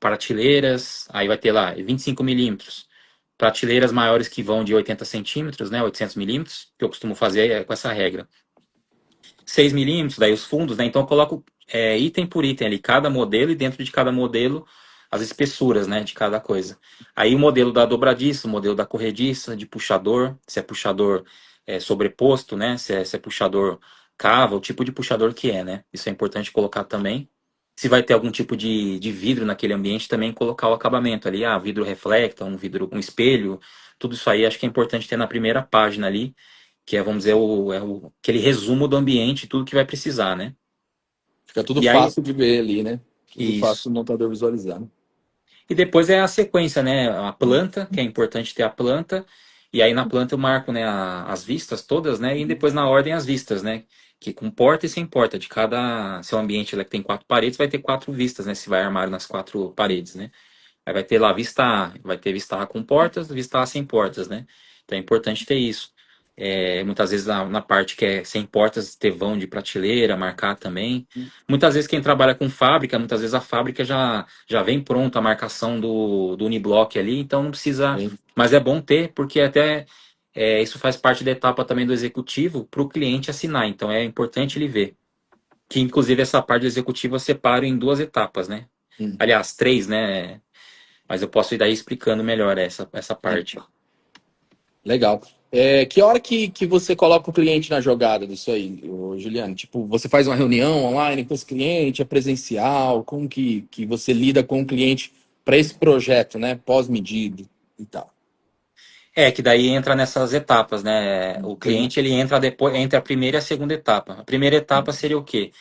prateleiras, aí vai ter lá 25 milímetros, prateleiras maiores que vão de 80 centímetros, né? 800 milímetros, que eu costumo fazer com essa regra. 6 milímetros, daí os fundos, né? Então eu coloco item por item ali, cada modelo e dentro de cada modelo as espessuras, né, de cada coisa. Aí o modelo da dobradiça, o modelo da corrediça, de puxador, se é puxador sobreposto, né, se é puxador cava, o tipo de puxador que é, né? Isso é importante colocar também. Se vai ter algum tipo de vidro naquele ambiente, também colocar o acabamento ali, vidro reflecta, um espelho, tudo isso aí acho que é importante ter na primeira página ali, que é, vamos dizer, aquele resumo do ambiente, tudo que vai precisar, né? Fica tudo E aí, fácil de ver ali, né? Tudo fácil isso. do montador visualizar, né? E depois é a sequência, né? A planta, que é importante ter a planta, e aí na planta eu marco, né, as vistas todas, né? E depois na ordem as vistas, né? Que com porta e sem porta, de cada. Se é um ambiente lá que tem 4 paredes, vai ter 4 vistas, né? Se vai armário nas 4 paredes, né? Aí vai ter lá vista A, vai ter vista A com portas, vista A sem portas, né? Então é importante ter isso. Muitas vezes na parte que é sem portas, ter vão de prateleira, marcar também. Muitas vezes quem trabalha com fábrica, muitas vezes a fábrica já vem pronta a marcação do uniblock ali, então não precisa. Bem, Mas é bom ter, porque até isso faz parte da etapa também do executivo para o cliente assinar. Então é importante ele ver. Que inclusive essa parte do executivo eu separo em 2 etapas, né? hum, Aliás, 3, né? Mas eu posso ir daí explicando melhor essa hum. parte. Legal. Que hora que você coloca o cliente na jogada disso aí, ô, Juliano? Tipo, você faz uma reunião online com esse cliente, é presencial? Como que você lida com o cliente para esse projeto, né? Pós-medida e tal. Que daí entra nessas etapas, né? O Entendi. cliente ele entra depois entre a primeira e a segunda etapa. A primeira etapa seria o quê?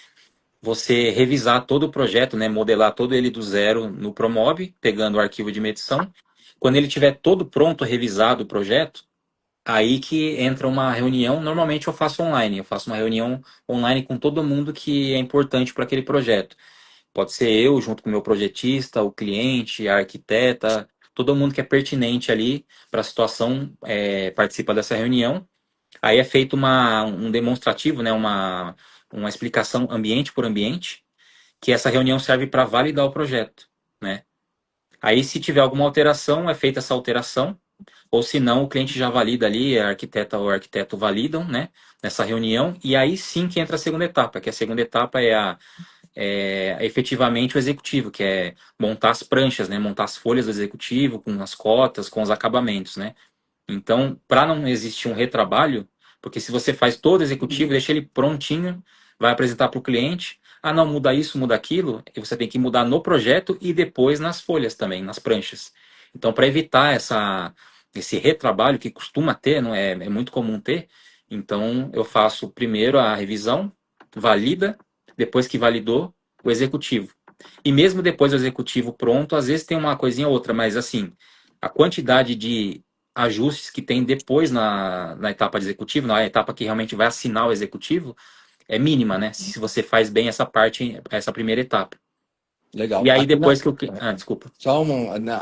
Você revisar todo o projeto, né? Modelar todo ele do zero no Promob, pegando o arquivo de medição. Quando ele tiver todo pronto, revisado o projeto, aí que entra uma reunião. Normalmente eu faço online. Eu faço uma reunião online com todo mundo que é importante para aquele projeto. Pode ser eu, junto com o meu projetista, o cliente, a arquiteta, todo mundo que é pertinente ali para a situação participa dessa reunião. Aí é feito um demonstrativo, né, uma explicação ambiente por ambiente, que essa reunião serve para validar o projeto, né? Aí, se tiver alguma alteração, é feita essa alteração, ou se não, o cliente já valida ali, a arquiteta ou o arquiteto validam, né, nessa reunião, e aí sim que entra a segunda etapa, que a segunda etapa é efetivamente o executivo, que é montar as pranchas, né? Montar as folhas do executivo com as cotas, com os acabamentos, né? Então, para não existir um retrabalho, porque se você faz todo o executivo, deixa ele prontinho, vai apresentar para o cliente, não, muda isso, muda aquilo, e você tem que mudar no projeto e depois nas folhas também, nas pranchas. Então, para evitar esse retrabalho que costuma ter, não é muito comum ter, então eu faço primeiro a revisão, valida, depois que validou, o executivo. E mesmo depois do executivo pronto, às vezes tem uma coisinha ou outra, mas assim, a quantidade de ajustes que tem depois na etapa de executivo, na etapa que realmente vai assinar o executivo, é mínima, né? Se você faz bem essa parte, essa primeira etapa. Legal. E aí Aqui na, depois que o... desculpa. só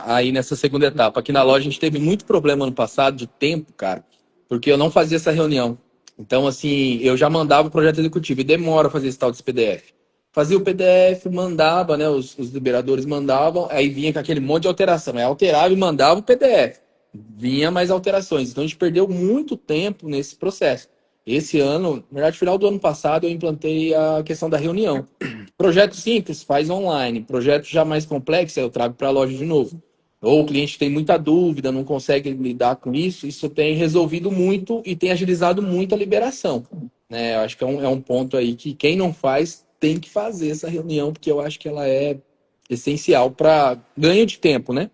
aí nessa segunda etapa, aqui na loja a gente teve muito problema ano passado de tempo, cara, porque eu não fazia essa reunião. Então, assim, eu já mandava o projeto executivo e demora fazer esse tal desse PDF. Fazia o PDF, mandava, né? Os liberadores mandavam, aí vinha com aquele monte de alteração. Aí alterava e mandava o PDF. Vinha mais alterações. Então a gente perdeu muito tempo nesse processo. Esse ano, na verdade, final do ano passado, eu implantei a questão da reunião. Projeto simples, faz online. Projeto já mais complexo, eu trago para a loja de novo. Ou o cliente tem muita dúvida, não consegue lidar com isso tem resolvido muito e tem agilizado muito a liberação. Né? Eu acho que é um ponto aí que quem não faz tem que fazer essa reunião, porque eu acho que ela é essencial para ganho de tempo, né?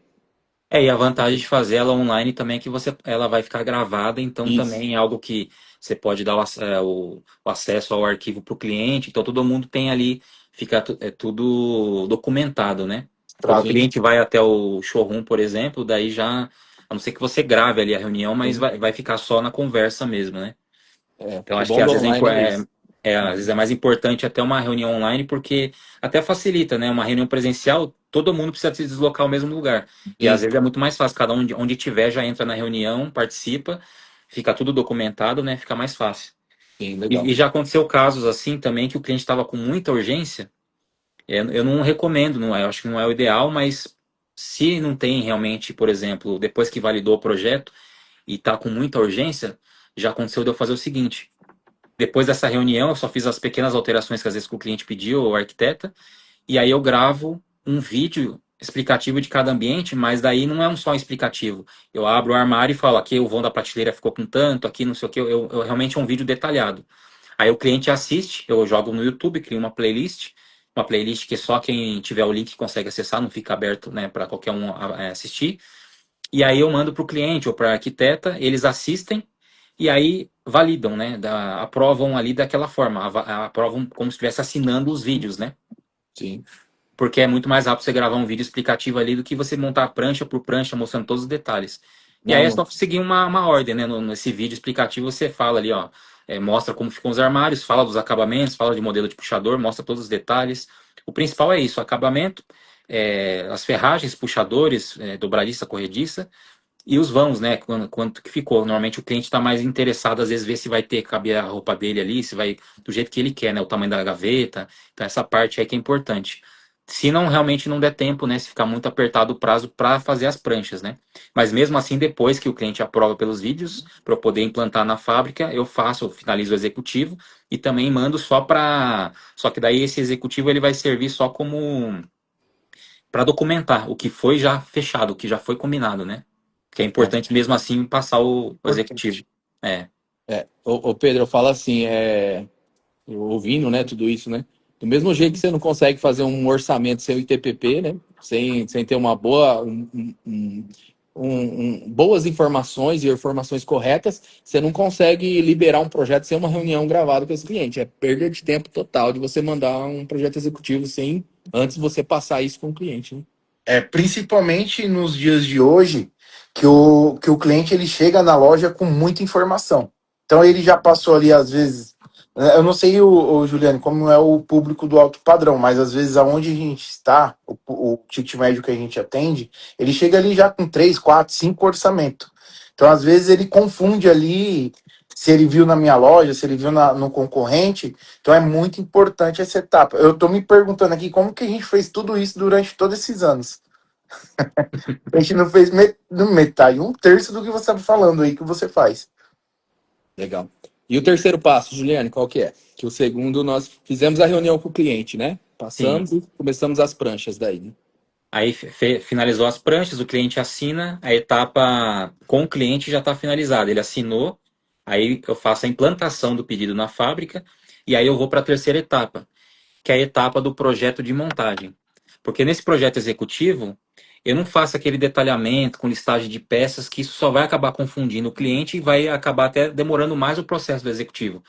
E a vantagem de fazer ela online também é que ela vai ficar gravada, então Isso. também é algo que você pode dar o acesso ao arquivo para o cliente, então todo mundo tem ali, fica tudo documentado, né? Quando o Extrato. Sim, cliente vai até o showroom, por exemplo, daí já, a não ser que você grave ali a reunião, mas sim. vai ficar só na conversa mesmo, né? Então O acho que bom às do vezes online é isso. às vezes é mais importante até uma reunião online, porque até facilita, né? Uma reunião presencial, todo mundo precisa se deslocar ao mesmo lugar. E às Sim, vezes é muito mais fácil, cada um onde tiver já entra na reunião, participa, fica tudo documentado, né? Fica mais fácil. sim, E legal. já aconteceu casos assim também que o cliente estava com muita urgência. Eu não recomendo, não é, eu acho que não é o ideal, mas se não tem realmente, por exemplo, depois que validou o projeto e está com muita urgência, já aconteceu de eu fazer o seguinte. Depois dessa reunião, eu só fiz as pequenas alterações que às vezes que o cliente pediu, ou o arquiteta, e aí eu gravo um vídeo explicativo de cada ambiente, mas daí não é um só explicativo. Eu abro o armário e falo, aqui o vão da prateleira ficou com tanto, aqui não sei o que, eu realmente é um vídeo detalhado. Aí o cliente assiste, eu jogo no YouTube, crio uma playlist que só quem tiver o link consegue acessar, não fica aberto, né, para qualquer um assistir. E aí eu mando para o cliente ou para a arquiteta, eles assistem e aí validam, né? Aprovam ali daquela forma, aprovam como se estivesse assinando os vídeos, né? Sim. Porque é muito mais rápido você gravar um vídeo explicativo ali do que você montar prancha por prancha, mostrando todos os detalhes. E aí é Não, só seguir uma ordem, né? Nesse vídeo explicativo você fala ali, ó, mostra como ficam os armários, fala dos acabamentos, fala de modelo de puxador, mostra todos os detalhes. O principal é isso, acabamento, as ferragens, puxadores, dobradiça, corrediça, e os vãos, né? Quanto que ficou. Normalmente o cliente está mais interessado, às vezes, ver se vai ter caber a roupa dele ali, se vai do jeito que ele quer, né? O tamanho da gaveta. Então, essa parte aí que é importante. Se não realmente não der tempo, né? Se ficar muito apertado o prazo para fazer as pranchas, né? Mas mesmo assim, depois que o cliente aprova pelos vídeos, para eu poder implantar na fábrica, eu finalizo o executivo e também mando só para. Só que daí esse executivo ele vai servir só como para documentar o que foi já fechado, o que já foi combinado, né? Que é não. importante mesmo assim passar o executivo. Importante. É. Ô, Pedro, eu falo assim, eu ouvindo, né, tudo isso, né? Do mesmo jeito que você não consegue fazer um orçamento sem o ITPP, né? Sem ter uma boa, boas informações e informações corretas, você não consegue liberar um projeto sem uma reunião gravada com esse cliente. É perda de tempo total de você mandar um projeto executivo sem antes você passar isso com o cliente, né? Principalmente nos dias de hoje, que o cliente ele chega na loja com muita informação. Então ele já passou ali, às vezes. Eu não sei, o Juliano, como é o público do alto padrão, mas às vezes aonde a gente está, o ticket médio que a gente atende, ele chega ali já com 3, 4, 5 orçamento. Então, às vezes, ele confunde ali se ele viu na minha loja, se ele viu no concorrente. Então é muito importante essa etapa. Eu estou me perguntando aqui como que a gente fez tudo isso durante todos esses anos. A gente não fez metade, um terço do que você está falando aí que você faz. Legal. E o terceiro passo, Juliane, qual que é? Que o segundo nós fizemos a reunião com o cliente, né? Sim. Passamos e começamos as pranchas daí, né? Aí finalizou as pranchas, o cliente assina, a etapa com o cliente já está finalizada. Ele assinou, aí eu faço a implantação do pedido na fábrica e aí eu vou para a terceira etapa, que é a etapa do projeto de montagem. Porque nesse projeto executivo, eu não faço aquele detalhamento com listagem de peças, que isso só vai acabar confundindo o cliente e vai acabar até demorando mais o processo do executivo.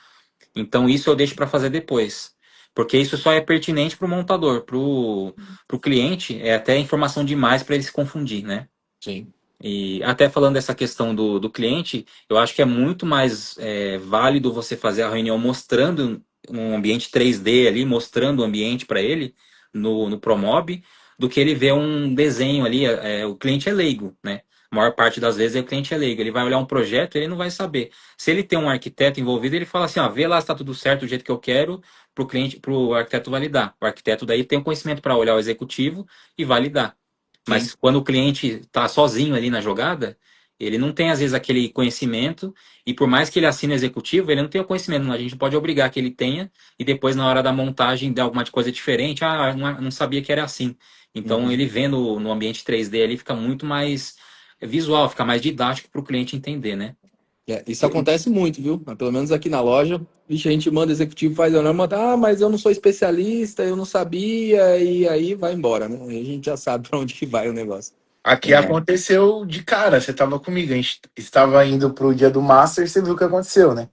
Então isso eu deixo para fazer depois. Porque isso só é pertinente para o montador. Para o cliente, é até informação demais para ele se confundir, né? Sim. E até falando dessa questão do cliente, eu acho que é muito mais válido você fazer a reunião mostrando um ambiente 3D ali, mostrando o ambiente para ele no Promob, do que ele ver um desenho ali. O cliente é leigo, né? A maior parte das vezes o cliente é leigo. Ele vai olhar um projeto, ele não vai saber. Se ele tem um arquiteto envolvido, ele fala assim, ó, vê lá se está tudo certo do jeito que eu quero, para o cliente, para o arquiteto validar. O arquiteto daí tem o conhecimento para olhar o executivo e validar. Sim. Mas quando o cliente está sozinho ali na jogada, ele não tem às vezes aquele conhecimento, e por mais que ele assine executivo, ele não tem o conhecimento. A gente pode obrigar que ele tenha, e depois na hora da montagem der alguma coisa diferente, não sabia que era assim. Então Uhum. ele vendo no ambiente 3D ali fica muito mais visual, fica mais didático para o cliente entender, né? Isso acontece muito, viu? Pelo menos aqui na loja. Vixe, a gente manda executivo, faz a norma, mas eu não sou especialista, eu não sabia, e aí vai embora, né? Aí a gente já sabe para onde que vai o negócio. Aqui É, aconteceu de cara, você tava comigo, a gente estava indo pro dia do Master, você viu o que aconteceu, né?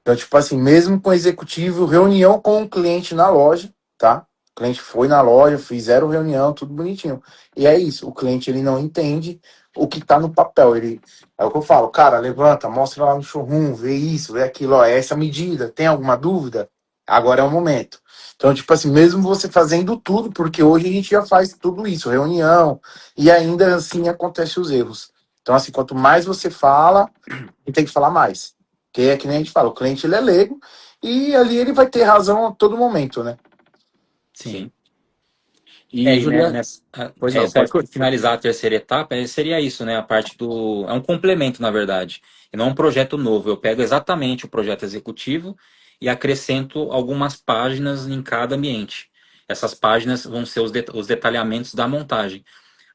Então, tipo assim, mesmo com o executivo, reunião com o cliente na loja, tá? O cliente foi na loja, fizeram reunião, tudo bonitinho. E é isso, o cliente ele não entende o que tá no papel. Ele, é o que eu falo, cara, levanta, mostra lá no showroom, vê isso, vê aquilo, ó, é essa medida, tem alguma dúvida? Agora é o momento. Então, tipo assim, mesmo você fazendo tudo, porque hoje a gente já faz tudo isso, reunião, e ainda assim acontecem os erros. Então, assim, quanto mais você fala, tem que falar mais. Porque é que nem a gente fala, o cliente ele é leigo e ali ele vai ter razão a todo momento, né? sim. Sim. E, E né, Juliana, pois não, para pode continuar. finalizar a terceira etapa, seria isso, né? A parte do. É um complemento, na verdade. E não um projeto novo. Eu pego exatamente o projeto executivo e acrescento algumas páginas em cada ambiente. Essas páginas vão ser os detalhamentos da montagem.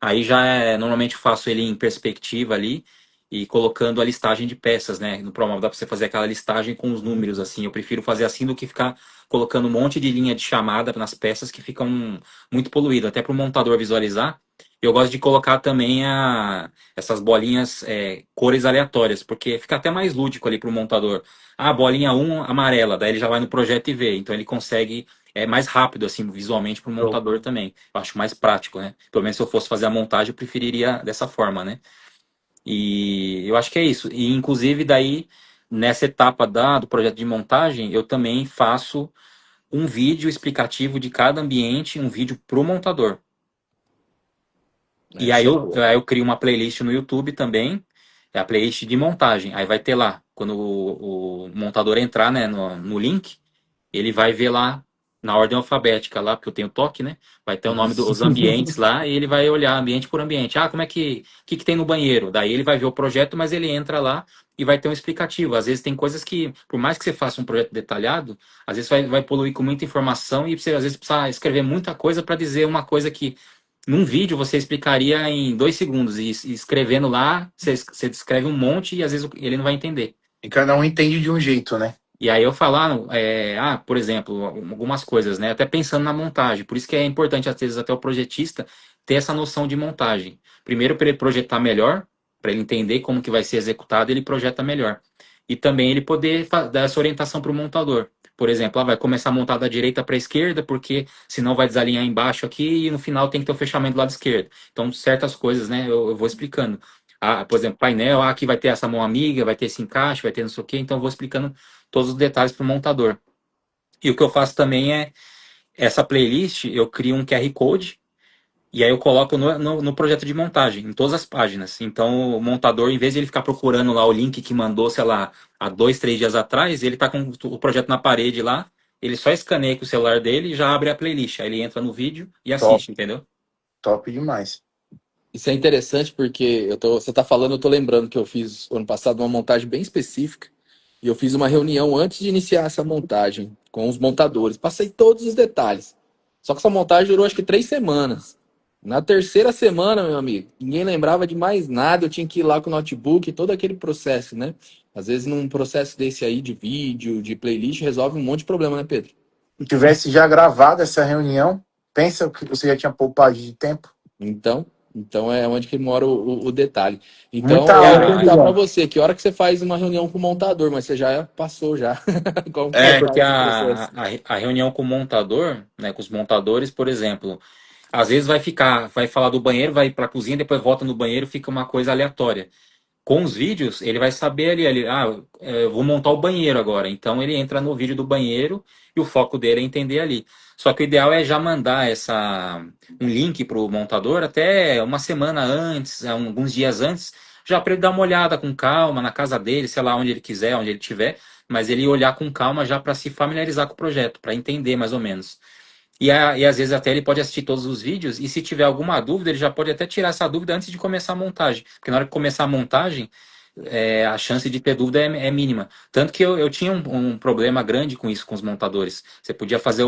Aí já normalmente eu faço ele em perspectiva ali e colocando a listagem de peças, né? No Promove dá para você fazer aquela listagem com os números assim. Eu prefiro fazer assim do que ficar colocando um monte de linha de chamada nas peças que ficam muito poluído, até para o montador visualizar. Eu gosto de colocar também essas bolinhas cores aleatórias, porque fica até mais lúdico ali para o montador. Ah, bolinha um amarela, daí ele já vai no projeto e vê. Então ele consegue mais rápido, assim, visualmente para o Show. montador também. Eu acho mais prático, né? Pelo menos se eu fosse fazer a montagem, eu preferiria dessa forma, né? E eu acho que é isso. E inclusive daí, nessa etapa do projeto de montagem, eu também faço um vídeo explicativo de cada ambiente, um vídeo para o montador. E aí Isso é eu, boa. aí eu crio uma playlist no YouTube também, é a playlist de montagem. Aí vai ter lá, quando o montador entrar, né, no link, ele vai ver lá na ordem alfabética lá, porque eu tenho toque, né? Vai ter o nome Isso. dos ambientes lá e ele vai olhar ambiente por ambiente. Ah, como é que tem no banheiro? Daí ele vai ver o projeto, mas ele entra lá e vai ter um explicativo. Às vezes tem coisas que, por mais que você faça um projeto detalhado, às vezes vai poluir com muita informação e você às vezes precisa escrever muita coisa para dizer uma coisa que num vídeo você explicaria em 2 segundos e escrevendo lá, você descreve um monte e às vezes ele não vai entender. E cada um entende de um jeito, né? E aí eu falar, por exemplo, algumas coisas, né? Até pensando na montagem. Por isso que é importante, às vezes, até o projetista ter essa noção de montagem. Primeiro, para ele projetar melhor, para ele entender como que vai ser executado, ele projeta melhor. E também ele poder dar essa orientação para o montador. Por exemplo, vai começar a montar da direita para a esquerda, porque senão vai desalinhar embaixo aqui e no final tem que ter o fechamento do lado esquerdo. Então, certas coisas, né, eu vou explicando. Por exemplo, painel, aqui vai ter essa mão amiga, vai ter esse encaixe, vai ter não sei o quê, então eu vou explicando todos os detalhes para o montador. E o que eu faço também essa playlist, eu crio um QR Code e aí eu coloco no projeto de montagem, em todas as páginas. Então o montador, em vez de ele ficar procurando lá o link que mandou, sei lá, há 2, 3 dias atrás, ele está com o projeto na parede lá, ele só escaneia com o celular dele e já abre a playlist. Aí ele entra no vídeo e Top, assiste, entendeu? top demais. Isso é interessante porque você está falando, eu estou lembrando que eu fiz ano passado uma montagem bem específica e eu fiz uma reunião antes de iniciar essa montagem com os montadores. Passei todos os detalhes. Só que essa montagem durou acho que 3 semanas. Na terceira semana, meu amigo, ninguém lembrava de mais nada. Eu tinha que ir lá com o notebook, todo aquele processo, né? Às vezes, num processo desse aí de vídeo, de playlist, resolve um monte de problema, né, Pedro? Se tivesse já gravado essa reunião, pensa o que você já tinha poupado de tempo. Então, então é onde que mora o detalhe. Muita Então, eu ia aula, hein, perguntar para Guilherme? você, que hora que você faz uma reunião com o montador, mas você já passou já. Como que É, tá porque esse processo? a reunião com o montador, né, com os montadores, por exemplo, às vezes vai falar do banheiro, vai para a cozinha, depois volta no banheiro, fica uma coisa aleatória. Com os vídeos, ele vai saber ali, eu vou montar o banheiro agora. Então ele entra no vídeo do banheiro e o foco dele é entender ali. Só que o ideal é já mandar um link para o montador até uma semana antes, alguns dias antes, já para ele dar uma olhada com calma na casa dele, sei lá, onde ele quiser, onde ele tiver, mas ele olhar com calma já para se familiarizar com o projeto, para entender mais ou menos. E às vezes até ele pode assistir todos os vídeos e se tiver alguma dúvida, ele já pode até tirar essa dúvida antes de começar a montagem. Porque na hora que começar a montagem, a chance de ter dúvida é mínima. Tanto que eu tinha um problema grande com isso, com os montadores. Você podia fazer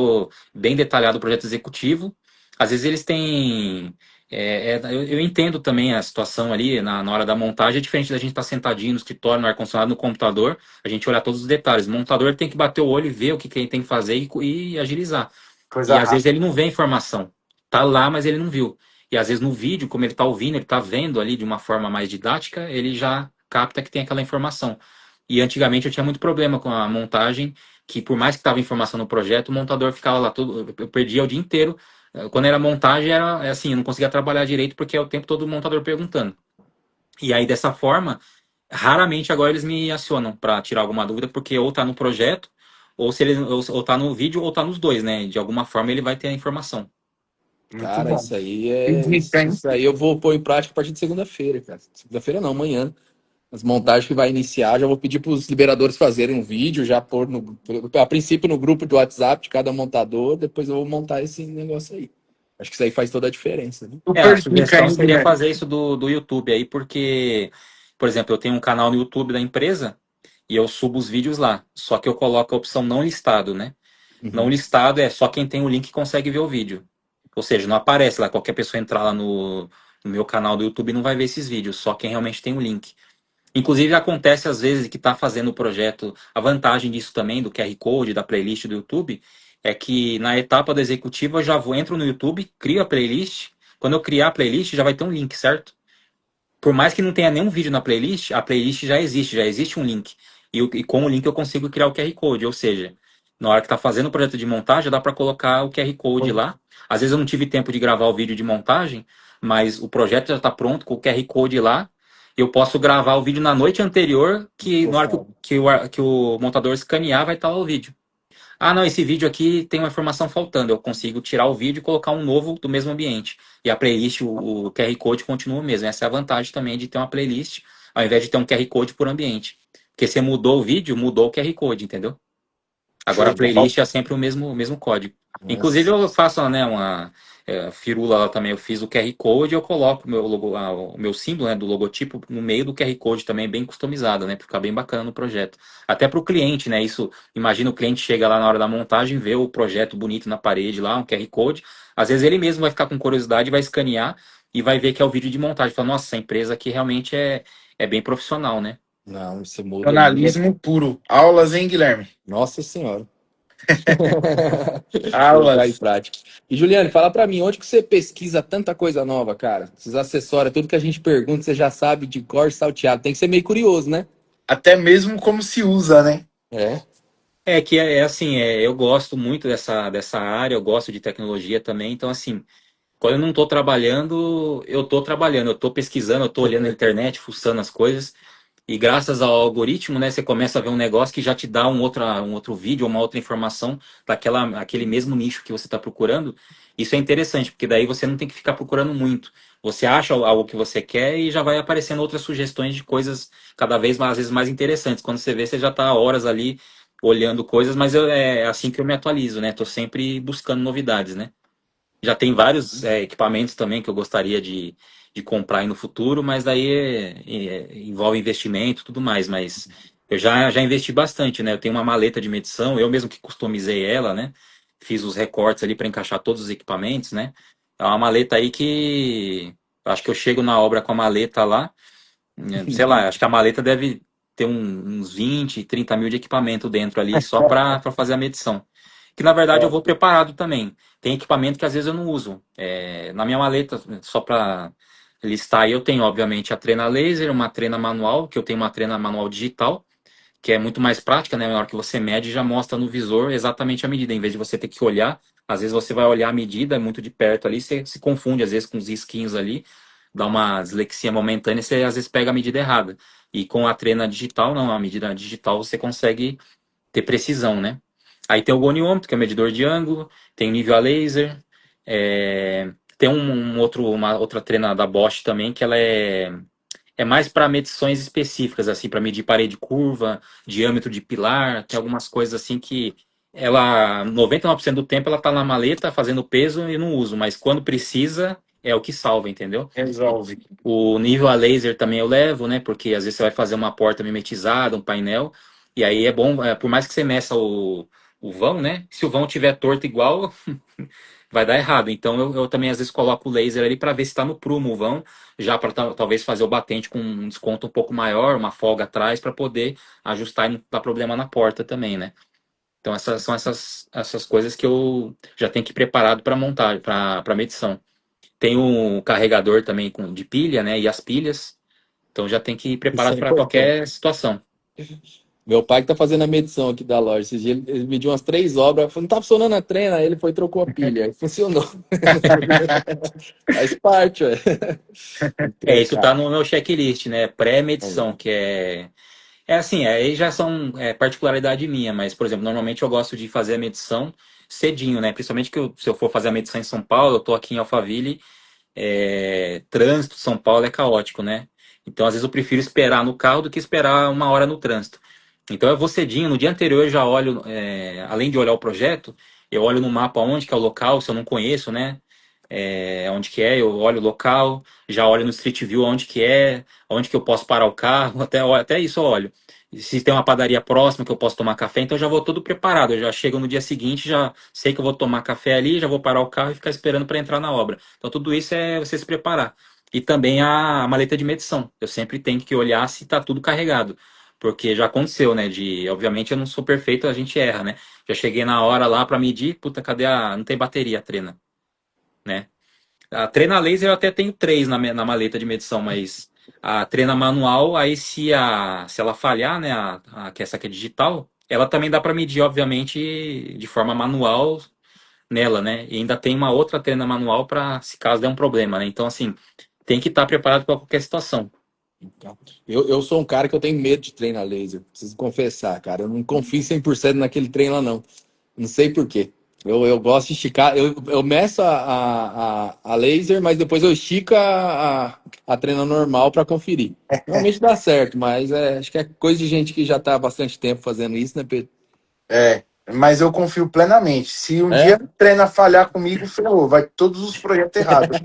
bem detalhado o projeto executivo. Às vezes eles têm. Eu entendo também a situação ali na hora da montagem, é diferente da gente estar sentadinho no escritório, no ar-condicionado, no computador, a gente olhar todos os detalhes. O montador tem que bater o olho e ver o que ele tem que fazer e agilizar. E Coisa às vezes rápida. ele não vê a informação. Tá lá, mas ele não viu. E às vezes no vídeo, como ele tá ouvindo, ele tá vendo ali de uma forma mais didática, ele já capta que tem aquela informação. E antigamente eu tinha muito problema com a montagem, que por mais que tava informação no projeto, o montador ficava lá todo, eu perdia o dia inteiro. Quando era montagem, era assim, eu não conseguia trabalhar direito porque é o tempo todo o montador perguntando. E aí dessa forma, raramente agora eles me acionam para tirar alguma dúvida, porque ou tá no projeto, ou se ele ou tá no vídeo, ou tá nos dois, né? De alguma forma ele vai ter a informação. Muito Cara, bom. isso aí Que é. dica, hein? Isso aí eu vou pôr em prática a partir de segunda-feira, cara. Segunda-feira não, amanhã. As montagens que vai iniciar, já vou pedir para os liberadores fazerem um vídeo, já pôr a princípio no grupo de WhatsApp de cada montador, depois eu vou montar esse negócio aí. Acho que isso aí faz toda a diferença, né? A Super dica, sugestão hein, seria Guilherme? fazer isso do YouTube aí, porque, por exemplo, eu tenho um canal no YouTube da empresa e eu subo os vídeos lá. Só que eu coloco a opção não listado, né? Não Uhum. listado é só quem tem o link consegue ver o vídeo. Ou seja, não aparece lá, qualquer pessoa entrar lá no meu canal do YouTube não vai ver esses vídeos, só quem realmente tem o link. Inclusive, acontece às vezes que está fazendo o projeto. A vantagem disso também, do QR Code, da playlist do YouTube, é que na etapa do executivo eu já entro no YouTube, crio a playlist. Quando eu criar a playlist, já vai ter um link, certo? Por mais que não tenha nenhum vídeo na playlist, a playlist já existe um link. E com o link eu consigo criar o QR Code. Ou seja, na hora que está fazendo o projeto de montagem, dá para colocar o QR Code lá. Às vezes eu não tive tempo de gravar o vídeo de montagem, mas o projeto já está pronto com o QR Code lá. Eu posso gravar o vídeo na noite anterior, que na hora que, que o montador escanear, vai estar lá o vídeo. Ah, não, esse vídeo aqui tem uma informação faltando. Eu consigo tirar o vídeo e colocar um novo do mesmo ambiente. E a playlist, o QR Code continua o mesmo. Essa é a vantagem também de ter uma playlist, ao invés de ter um QR Code por ambiente. Porque você mudou o vídeo, mudou o QR Code, entendeu? Agora Show a de bola. playlist é sempre o mesmo código. Inclusive Nossa. eu faço, né, uma firula lá também, eu fiz o QR Code e eu coloco o meu símbolo, né, do logotipo no meio do QR Code também, bem customizado, né, para ficar bem bacana no projeto. Até para o cliente, né, isso, imagina o cliente chega lá na hora da montagem, vê o projeto bonito na parede lá, um QR Code, às vezes ele mesmo vai ficar com curiosidade, vai escanear e vai ver que é o vídeo de montagem. Fala, nossa, essa empresa aqui realmente é bem profissional, né? Não, isso muda muito. Jornalismo puro. Aulas, hein, Guilherme? Nossa Senhora. Colocar em Aulas. prática. E Juliane, fala pra mim, onde que você pesquisa tanta coisa nova, cara? Esses acessórios, tudo que a gente pergunta, você já sabe de cor salteado. Tem que ser meio curioso, né? Até mesmo como se usa, né? É. É que é assim, eu gosto muito dessa área, eu gosto de tecnologia também, então assim, quando eu não estou trabalhando, eu estou pesquisando, eu estou olhando na internet, fuçando as coisas, e graças ao algoritmo, né, você começa a ver um negócio que já te dá um outro vídeo, uma outra informação aquele mesmo nicho que você está procurando. Isso é interessante, porque daí você não tem que ficar procurando muito. Você acha algo que você quer e já vai aparecendo outras sugestões de coisas cada vez mais, às vezes mais interessantes. Quando você vê, você já está horas ali olhando coisas, mas é assim que eu me atualizo, né? Estou sempre buscando novidades, né? Já tem vários equipamentos também que eu gostaria de comprar aí no futuro, mas daí envolve investimento e tudo mais. Mas eu já investi bastante, né? Eu tenho uma maleta de medição, eu mesmo que customizei ela, né? Fiz os recortes ali para encaixar todos os equipamentos, né? É uma maleta aí que eu acho que eu chego na obra com a maleta lá, sei lá, acho que a maleta deve ter uns 20, 30 mil de equipamento dentro ali só para fazer a medição. Que na verdade eu vou preparado também. Tem equipamento que às vezes eu não uso. Na minha maleta, só para listar aí, eu tenho obviamente a trena laser, uma trena manual, que eu tenho uma trena manual digital, que é muito mais prática, né? Na hora que você mede, já mostra no visor exatamente a medida, em vez de você ter que olhar. Às vezes você vai olhar a medida muito de perto ali, você se confunde às vezes com os risquinhos ali. dá uma dislexia momentânea, você às vezes pega a medida errada. E com a trena digital, não, a medida digital você consegue ter precisão, né? Aí tem o goniômetro, que é o medidor de ângulo, tem o nível a laser, tem uma outra trena da Bosch também, que ela é mais para medições específicas, assim, para medir parede curva, diâmetro de pilar, tem algumas coisas assim que ela, 99% do tempo, ela tá na maleta fazendo peso e não uso, mas quando precisa, é o que salva, entendeu? Resolve. O nível a laser também eu levo, né? Porque às vezes você vai fazer uma porta mimetizada, um painel, e aí é bom, por mais que você meça o vão, né? Se o vão tiver torto igual, vai dar errado. Então eu também às vezes coloco o laser ali para ver se está no prumo o vão, já para talvez fazer o batente com um desconto um pouco maior, uma folga atrás, para poder ajustar e não dar problema na porta também, né? Então essas são essas coisas que eu já tenho que ir preparado para montar, para medição. Tem o carregador também de pilha, né? E as pilhas. Então já tem que ir Isso preparado é para importante. qualquer situação, Meu pai que tá fazendo a medição aqui da loja. Esses dias ele mediu umas 3 obras. Falou, não tá funcionando a trena. Aí ele foi e trocou a pilha. Aí funcionou. Faz parte, ué. Tem que Isso tá trocar. no meu checklist, né? Pré-medição, que é assim, aí já são particularidade minha, mas, por exemplo, normalmente eu gosto de fazer a medição cedinho, né? Principalmente se eu for fazer a medição em São Paulo, eu tô aqui em Alphaville, trânsito São Paulo é caótico, né? Então, às vezes eu prefiro esperar no carro do que esperar uma hora no trânsito. Então eu vou cedinho, no dia anterior eu já olho, além de olhar o projeto, eu olho no mapa onde que é o local, se eu não conheço, né? Onde que é, eu olho o local, já olho no Street View onde que é, onde que eu posso parar o carro, até isso eu olho. Se tem uma padaria próxima que eu posso tomar café, então eu já vou todo preparado. Eu já chego no dia seguinte, já sei que eu vou tomar café ali, já vou parar o carro e ficar esperando para entrar na obra. Então tudo isso é você se preparar. E também a maleta de medição. Eu sempre tenho que olhar se está tudo carregado. Porque já aconteceu, né? Obviamente eu não sou perfeito, a gente erra, né? Já cheguei na hora lá para medir, puta, cadê não tem bateria a trena, né? A trena laser eu até tenho três na maleta de medição, mas a trena manual, aí se ela falhar, né, que essa aqui é digital, ela também dá para medir, obviamente, de forma manual nela, né? E ainda tem uma outra trena manual para se caso der um problema, né? Então, assim, tem que estar preparado para qualquer situação. Eu sou um cara que eu tenho medo de treinar laser. Preciso confessar, cara. Eu não confio 100% naquele treino lá, não. Não sei por quê. Eu gosto de esticar. Eu meço a laser, mas depois eu estico a treina normal para conferir. Normalmente dá certo, mas acho que é coisa de gente que já está há bastante tempo fazendo isso, né, Pedro? Mas eu confio plenamente. Se um dia É? o treino falhar comigo, ferrou, vai todos os projetos errados.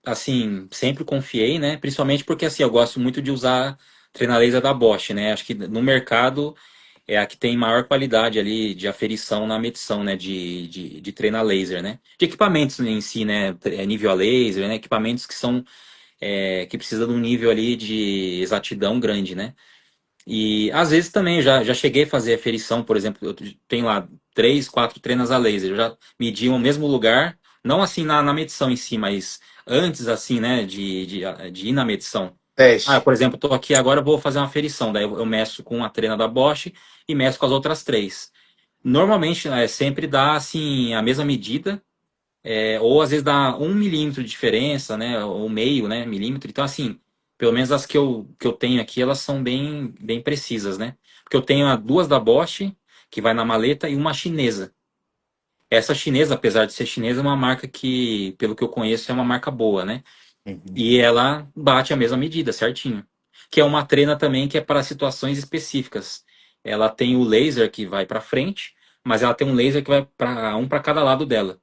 Assim, sempre confiei, né? Principalmente porque, assim, eu gosto muito de usar treina laser da Bosch, né? Acho que no mercado é a que tem maior qualidade ali de aferição na medição, né? De treina laser, né? De equipamentos em si, né? Nível a laser, né? Equipamentos que são, que precisam de um nível ali de exatidão grande, né? E às vezes também já cheguei a fazer aferição, por exemplo, eu tenho lá 3, 4 trenas a laser, eu já medi o mesmo lugar, não assim na medição em si, mas antes assim, né, de ir na medição. Ah, Teste. por exemplo, estou aqui agora, eu vou fazer uma aferição, daí eu meço com a trena da Bosch e meço com as outras três. Normalmente, sempre dá assim a mesma medida, ou às vezes dá 1 milímetro de diferença, né? Ou meio, né? Milímetro. Então, assim, pelo menos as que eu tenho aqui, elas são bem precisas, né? Porque eu tenho duas da Bosch, que vai na maleta, e uma chinesa. Essa chinesa, apesar de ser chinesa, é uma marca que, pelo que eu conheço, é uma marca boa, né? Uhum. E ela bate a mesma medida, certinho. Que é uma trena também que é para situações específicas. Ela tem o laser que vai para frente, mas ela tem um laser que vai para cada lado dela.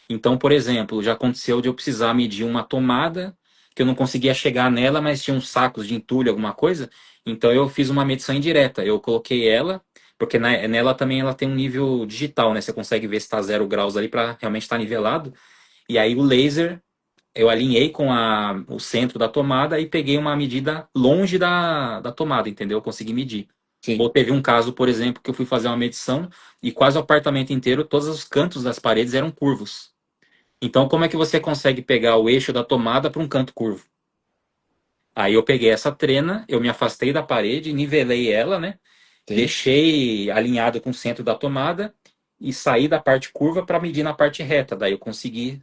Então, por exemplo, já aconteceu de eu precisar medir uma tomada, que eu não conseguia chegar nela, mas tinha uns sacos de entulho, alguma coisa. Então eu fiz uma medição indireta. Eu coloquei ela, porque nela também ela tem um nível digital, né? Você consegue ver se está 0 graus ali para realmente estar nivelado. E aí o laser, eu alinhei com o centro da tomada e peguei uma medida longe da tomada, entendeu? Eu consegui medir. Sim. Ou teve um caso, por exemplo, que eu fui fazer uma medição e quase o apartamento inteiro, todos os cantos das paredes eram curvos. Então, como é que você consegue pegar o eixo da tomada para um canto curvo? Aí eu peguei essa trena, eu me afastei da parede, nivelei ela, né? Sim. Deixei alinhado com o centro da tomada e saí da parte curva para medir na parte reta. Daí eu consegui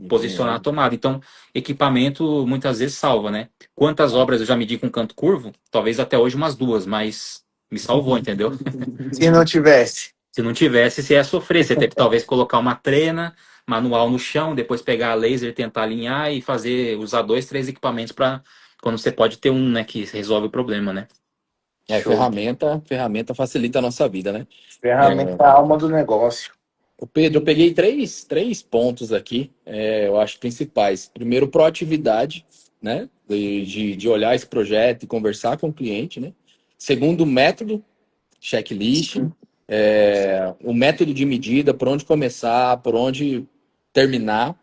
posicionar a tomada. Então, equipamento muitas vezes salva, né? Quantas obras eu já medi com canto curvo? Talvez até hoje umas duas, mas me salvou, entendeu? Se não tivesse. Se não tivesse, você ia sofrer. Você teve que talvez colocar uma trena manual no chão, depois pegar a laser, tentar alinhar e usar 2, 3 equipamentos para quando você pode ter um, né, que resolve o problema, né? Show. Ferramenta facilita a nossa vida, né? Ferramenta é a alma do negócio. O Pedro, eu peguei três pontos aqui, eu acho principais. Primeiro, proatividade, né? De olhar esse projeto e conversar com o cliente, né? Segundo, método, checklist, o método de medida, por onde começar, por onde terminar.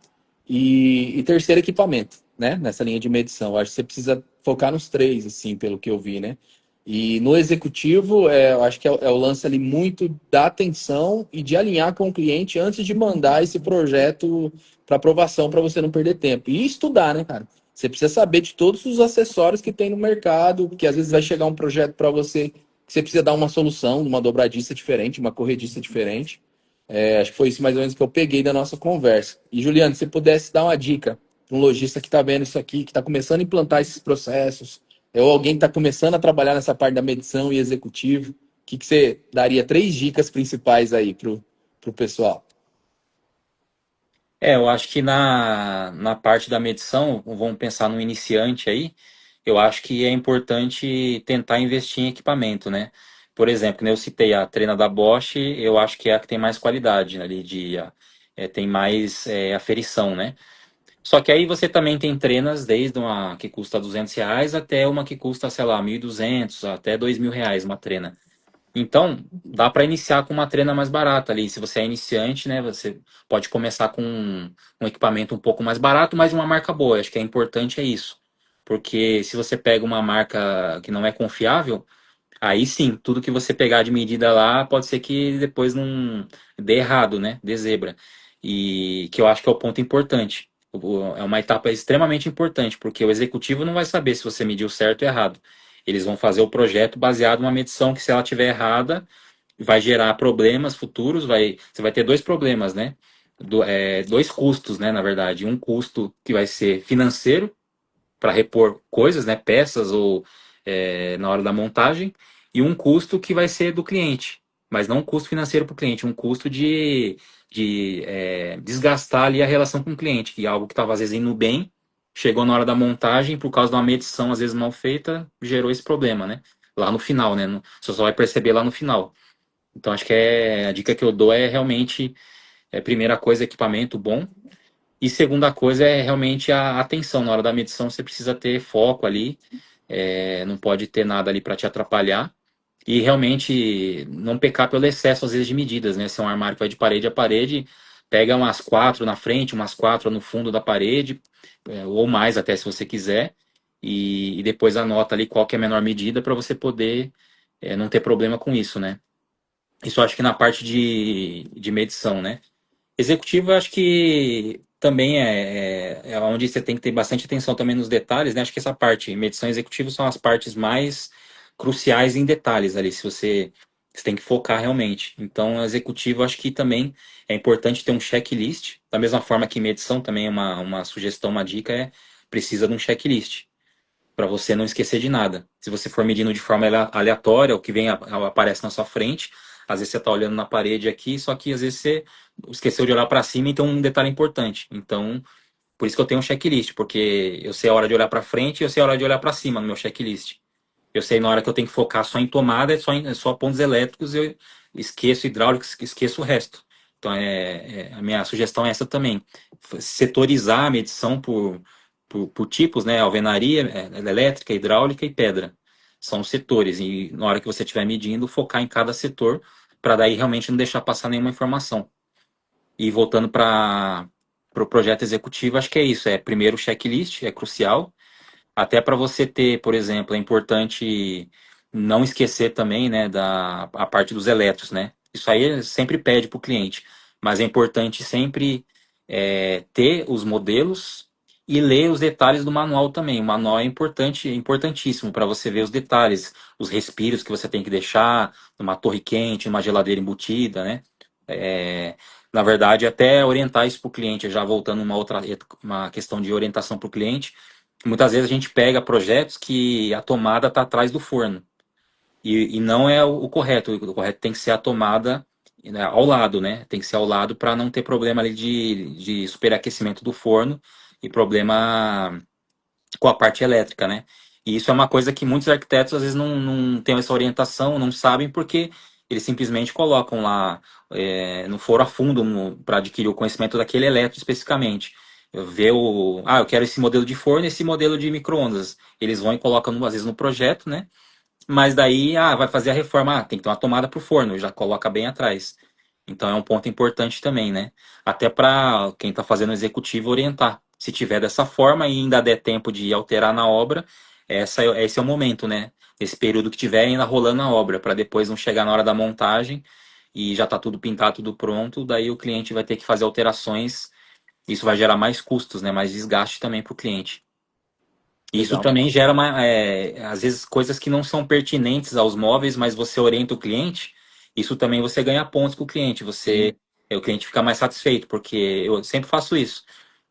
E terceiro, equipamento, né? Nessa linha de medição. Eu acho que você precisa focar nos três, assim, pelo que eu vi, né? E no executivo, eu acho que é o lance ali muito da atenção e de alinhar com o cliente antes de mandar esse projeto para aprovação, para você não perder tempo. E estudar, né, cara? Você precisa saber de todos os acessórios que tem no mercado, porque às vezes vai chegar um projeto para você que você precisa dar uma solução, uma dobradiça diferente, uma corrediça diferente. Acho que foi isso mais ou menos que eu peguei da nossa conversa. E, Juliano, se pudesse dar uma dica para um lojista que está vendo isso aqui, que está começando a implantar esses processos, ou alguém que está começando a trabalhar nessa parte da medição e executivo, o que você daria 3 dicas principais aí para o pessoal? Eu acho que na parte da medição, vamos pensar no iniciante aí, eu acho que é importante tentar investir em equipamento, né? Por exemplo, né, eu citei a trena da Bosch, eu acho que é a que tem mais qualidade ali, tem mais aferição, né? Só que aí você também tem trenas desde uma que custa R$ 200 até uma que custa, sei lá, 1.200 até R$ 2.000 uma trena. Então, dá para iniciar com uma trena mais barata ali. Se você é iniciante, né, você pode começar com um equipamento um pouco mais barato, mas de uma marca boa. Eu acho que é importante é isso. Porque se você pega uma marca que não é confiável, aí sim, tudo que você pegar de medida lá pode ser que depois não dê errado, né? Dê zebra. E que eu acho que é o ponto importante. É uma etapa extremamente importante, porque o executivo não vai saber se você mediu certo ou errado. Eles vão fazer o projeto baseado numa medição que, se ela estiver errada, vai gerar problemas futuros. Você vai ter dois problemas, né? Dois custos, né? Na verdade, um custo que vai ser financeiro para repor coisas, né? Peças ou na hora da montagem, e um custo que vai ser do cliente, mas não um custo financeiro para o cliente, um custo de desgastar ali a relação com o cliente, que é algo que estava às vezes indo bem, chegou na hora da montagem, por causa de uma medição às vezes mal feita, gerou esse problema, né? Lá no final, né? Você só vai perceber lá no final. Então acho que a dica que eu dou é realmente, primeira coisa, equipamento bom, e segunda coisa é realmente a atenção. Na hora da medição você precisa ter foco ali, não pode ter nada ali para te atrapalhar. E realmente não pecar pelo excesso, às vezes, de medidas, né? Se é um armário que vai de parede a parede, pega umas 4 na frente, umas 4 no fundo da parede, ou mais até se você quiser, e depois anota ali qual que é a menor medida para você poder não ter problema com isso, né? Isso eu acho que na parte de medição, né? Executivo, eu acho que também é onde você tem que ter bastante atenção também nos detalhes, né? Acho que essa parte, medição executiva, são as partes mais cruciais em detalhes ali, se você tem que focar realmente. Então, executivo, acho que também é importante ter um checklist, da mesma forma que medição também é uma sugestão, uma dica precisa de um checklist, para você não esquecer de nada. Se você for medindo de forma aleatória, o que vem aparece na sua frente, às vezes você está olhando na parede aqui, só que às vezes você esqueceu de olhar para cima, então um detalhe importante. Então, por isso que eu tenho um checklist, porque eu sei a hora de olhar para frente e eu sei a hora de olhar para cima no meu checklist. Eu sei na hora que eu tenho que focar só em tomada, só pontos elétricos, eu esqueço hidráulicos, esqueço o resto. Então, a minha sugestão é essa também. Setorizar a medição por tipos, né? Alvenaria, elétrica, hidráulica e pedra. São os setores. E na hora que você estiver medindo, focar em cada setor, para daí realmente não deixar passar nenhuma informação. E voltando para o projeto executivo, acho que é isso. Primeiro o checklist, é crucial. Até para você ter, por exemplo, é importante não esquecer também, né, a parte dos elétricos, né? Isso aí sempre pede para o cliente, mas é importante sempre ter os modelos e ler os detalhes do manual também. O manual é importante, é importantíssimo para você ver os detalhes, os respiros que você tem que deixar numa torre quente, numa geladeira embutida, né? Na verdade, até orientar isso para o cliente, já voltando uma questão de orientação para o cliente, muitas vezes a gente pega projetos que a tomada está atrás do forno. E não é o correto. O correto tem que ser a tomada, né, ao lado, né? Tem que ser ao lado para não ter problema ali de superaquecimento do forno e problema com a parte elétrica, né? E isso é uma coisa que muitos arquitetos às vezes não têm essa orientação, não sabem, porque eles simplesmente colocam lá, não foram a fundo para adquirir o conhecimento daquele elétrico especificamente. Eu quero esse modelo de forno, esse modelo de micro-ondas. Eles vão e colocam, às vezes, no projeto, né? Mas daí, vai fazer a reforma, tem que ter uma tomada para o forno, já coloca bem atrás. Então é um ponto importante também, né? Até para quem está fazendo o executivo orientar. Se tiver dessa forma e ainda der tempo de alterar na obra, esse é o momento, né? Esse período que tiver ainda rolando a obra, para depois não chegar na hora da montagem e já tá tudo pintado, tudo pronto, daí o cliente vai ter que fazer alterações. Isso vai gerar mais custos, né? Mais desgaste também para o cliente. Isso Legal. também gera, às vezes, coisas que não são pertinentes aos móveis, mas você orienta o cliente. Isso também você ganha pontos com o cliente. Sim. O cliente fica mais satisfeito, porque eu sempre faço isso.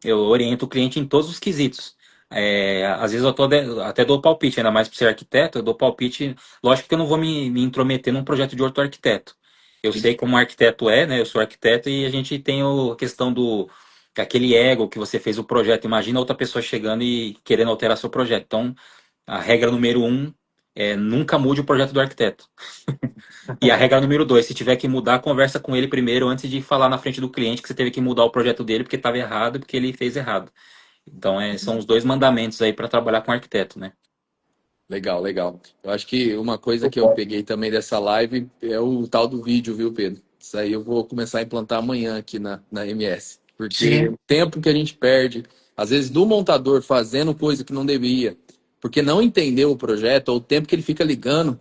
Eu oriento o cliente em todos os quesitos. Às vezes até dou palpite, ainda mais para ser arquiteto, eu dou palpite. Lógico que eu não vou me intrometer num projeto de outro arquiteto. Eu Sim. sei como um arquiteto é, né? Eu sou arquiteto e a gente tem a questão do aquele ego que você fez o projeto. Imagina outra pessoa chegando e querendo alterar seu projeto. Então, a regra número um é nunca mude o projeto do arquiteto. E a regra número dois, se tiver que mudar, conversa com ele primeiro antes de falar na frente do cliente que você teve que mudar o projeto dele porque estava errado, porque ele fez errado. Então, são os dois mandamentos aí para trabalhar com arquiteto, né? Legal, legal. Eu acho que uma coisa que eu peguei também dessa live é o tal do vídeo, viu, Pedro? Isso aí eu vou começar a implantar amanhã aqui na MS. Porque Sim. o tempo que a gente perde, às vezes, do montador fazendo coisa que não devia, porque não entendeu o projeto, ou o tempo que ele fica ligando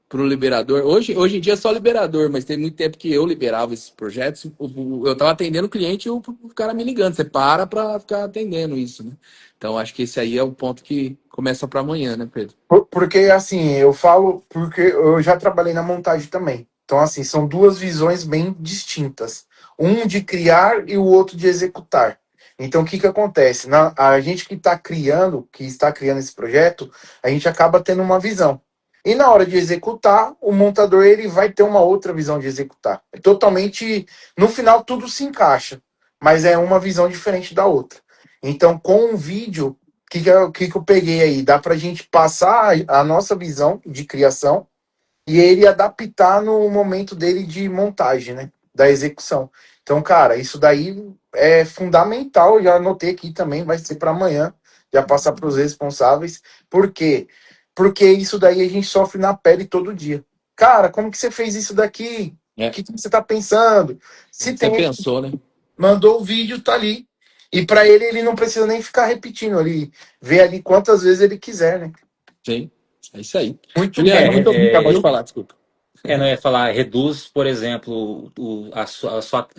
para o liberador. Hoje em dia é só liberador, mas tem muito tempo que eu liberava esses projetos. Eu estava atendendo o cliente e o cara me ligando. Você para ficar atendendo isso, né? Então, acho que esse aí é o ponto que começa para amanhã, né, Pedro? Porque, assim, eu falo porque eu já trabalhei na montagem também. Então, assim, são duas visões bem distintas. Um de criar e o outro de executar. Então, o que que acontece? A gente que está criando esse projeto, a gente acaba tendo uma visão. E na hora de executar, o montador ele vai ter uma outra visão de executar. É totalmente, no final tudo se encaixa, mas é uma visão diferente da outra. Então, com um vídeo que eu peguei aí? Dá para a gente passar a nossa visão de criação e ele adaptar no momento dele de montagem, né? Da execução. Então, cara, isso daí é fundamental. Já anotei aqui também, vai ser para amanhã, já passar para os responsáveis. Por quê? Porque isso daí a gente sofre na pele todo dia. Cara, como que você fez isso daqui? O É. que você está pensando? Se Você tem, pensou, né? mandou o vídeo, tá ali. E para ele não precisa nem ficar repetindo, ele vê ali quantas vezes ele quiser, né? Sim, é isso aí. Muito Juliane, bem. muito obrigado. Pode Eu falar, desculpa. não ia falar, reduz, por exemplo,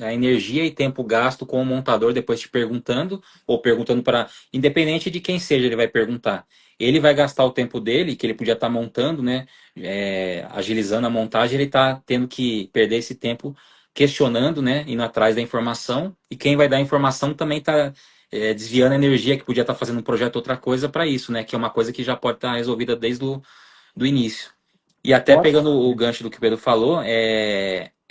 a energia e tempo gasto com o montador depois te perguntando, ou perguntando para. Independente de quem seja, ele vai perguntar. Ele vai gastar o tempo dele, que ele podia estar montando, né? Agilizando a montagem, ele está tendo que perder esse tempo questionando, né? Indo atrás da informação, e quem vai dar a informação também está desviando a energia que podia estar fazendo um projeto outra coisa para isso, né? Que é uma coisa que já pode estar resolvida desde o do início. E até pegando o gancho do que o Pedro falou,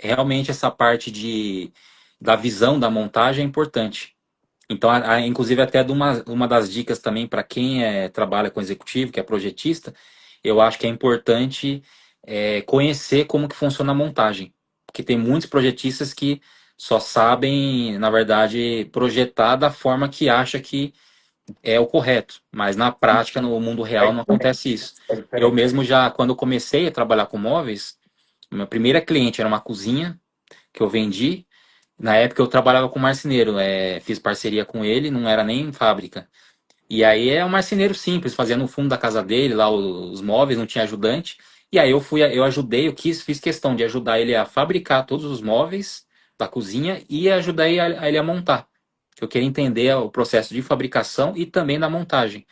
realmente essa parte da visão da montagem é importante. Então, inclusive, até uma das dicas também para quem trabalha com executivo, que é projetista, eu acho que é importante conhecer como que funciona a montagem. Porque tem muitos projetistas que só sabem, na verdade, projetar da forma que acha que é o correto, mas na prática, no mundo real, não acontece isso. Eu mesmo já, quando comecei a trabalhar com móveis, minha primeira cliente era uma cozinha que eu vendi. Na época eu trabalhava com marceneiro, fiz parceria com ele, não era nem fábrica. E aí é um marceneiro simples, fazia no fundo da casa dele lá os móveis, não tinha ajudante. E aí eu ajudei, fiz questão de ajudar ele a fabricar todos os móveis da cozinha e ajudar ele a montar. Eu queria entender o processo de fabricação e também da montagem.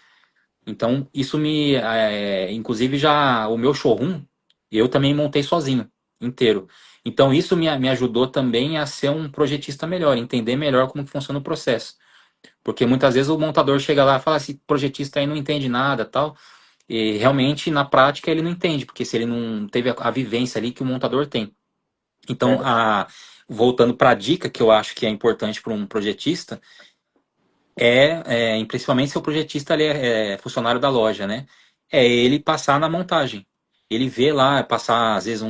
Então, inclusive já o meu showroom, eu também montei sozinho, inteiro. Então isso me ajudou também a ser um projetista melhor, entender melhor como que funciona o processo. Porque muitas vezes o montador chega lá e fala, esse projetista aí não entende nada, tal. E realmente, na prática, ele não entende, porque se ele não teve a vivência ali que o montador tem. Então, Verdade. voltando para a dica que eu acho que é importante para um projetista, principalmente se o projetista ele é funcionário da loja, né? É ele passar na montagem. Ele vê lá, passar às vezes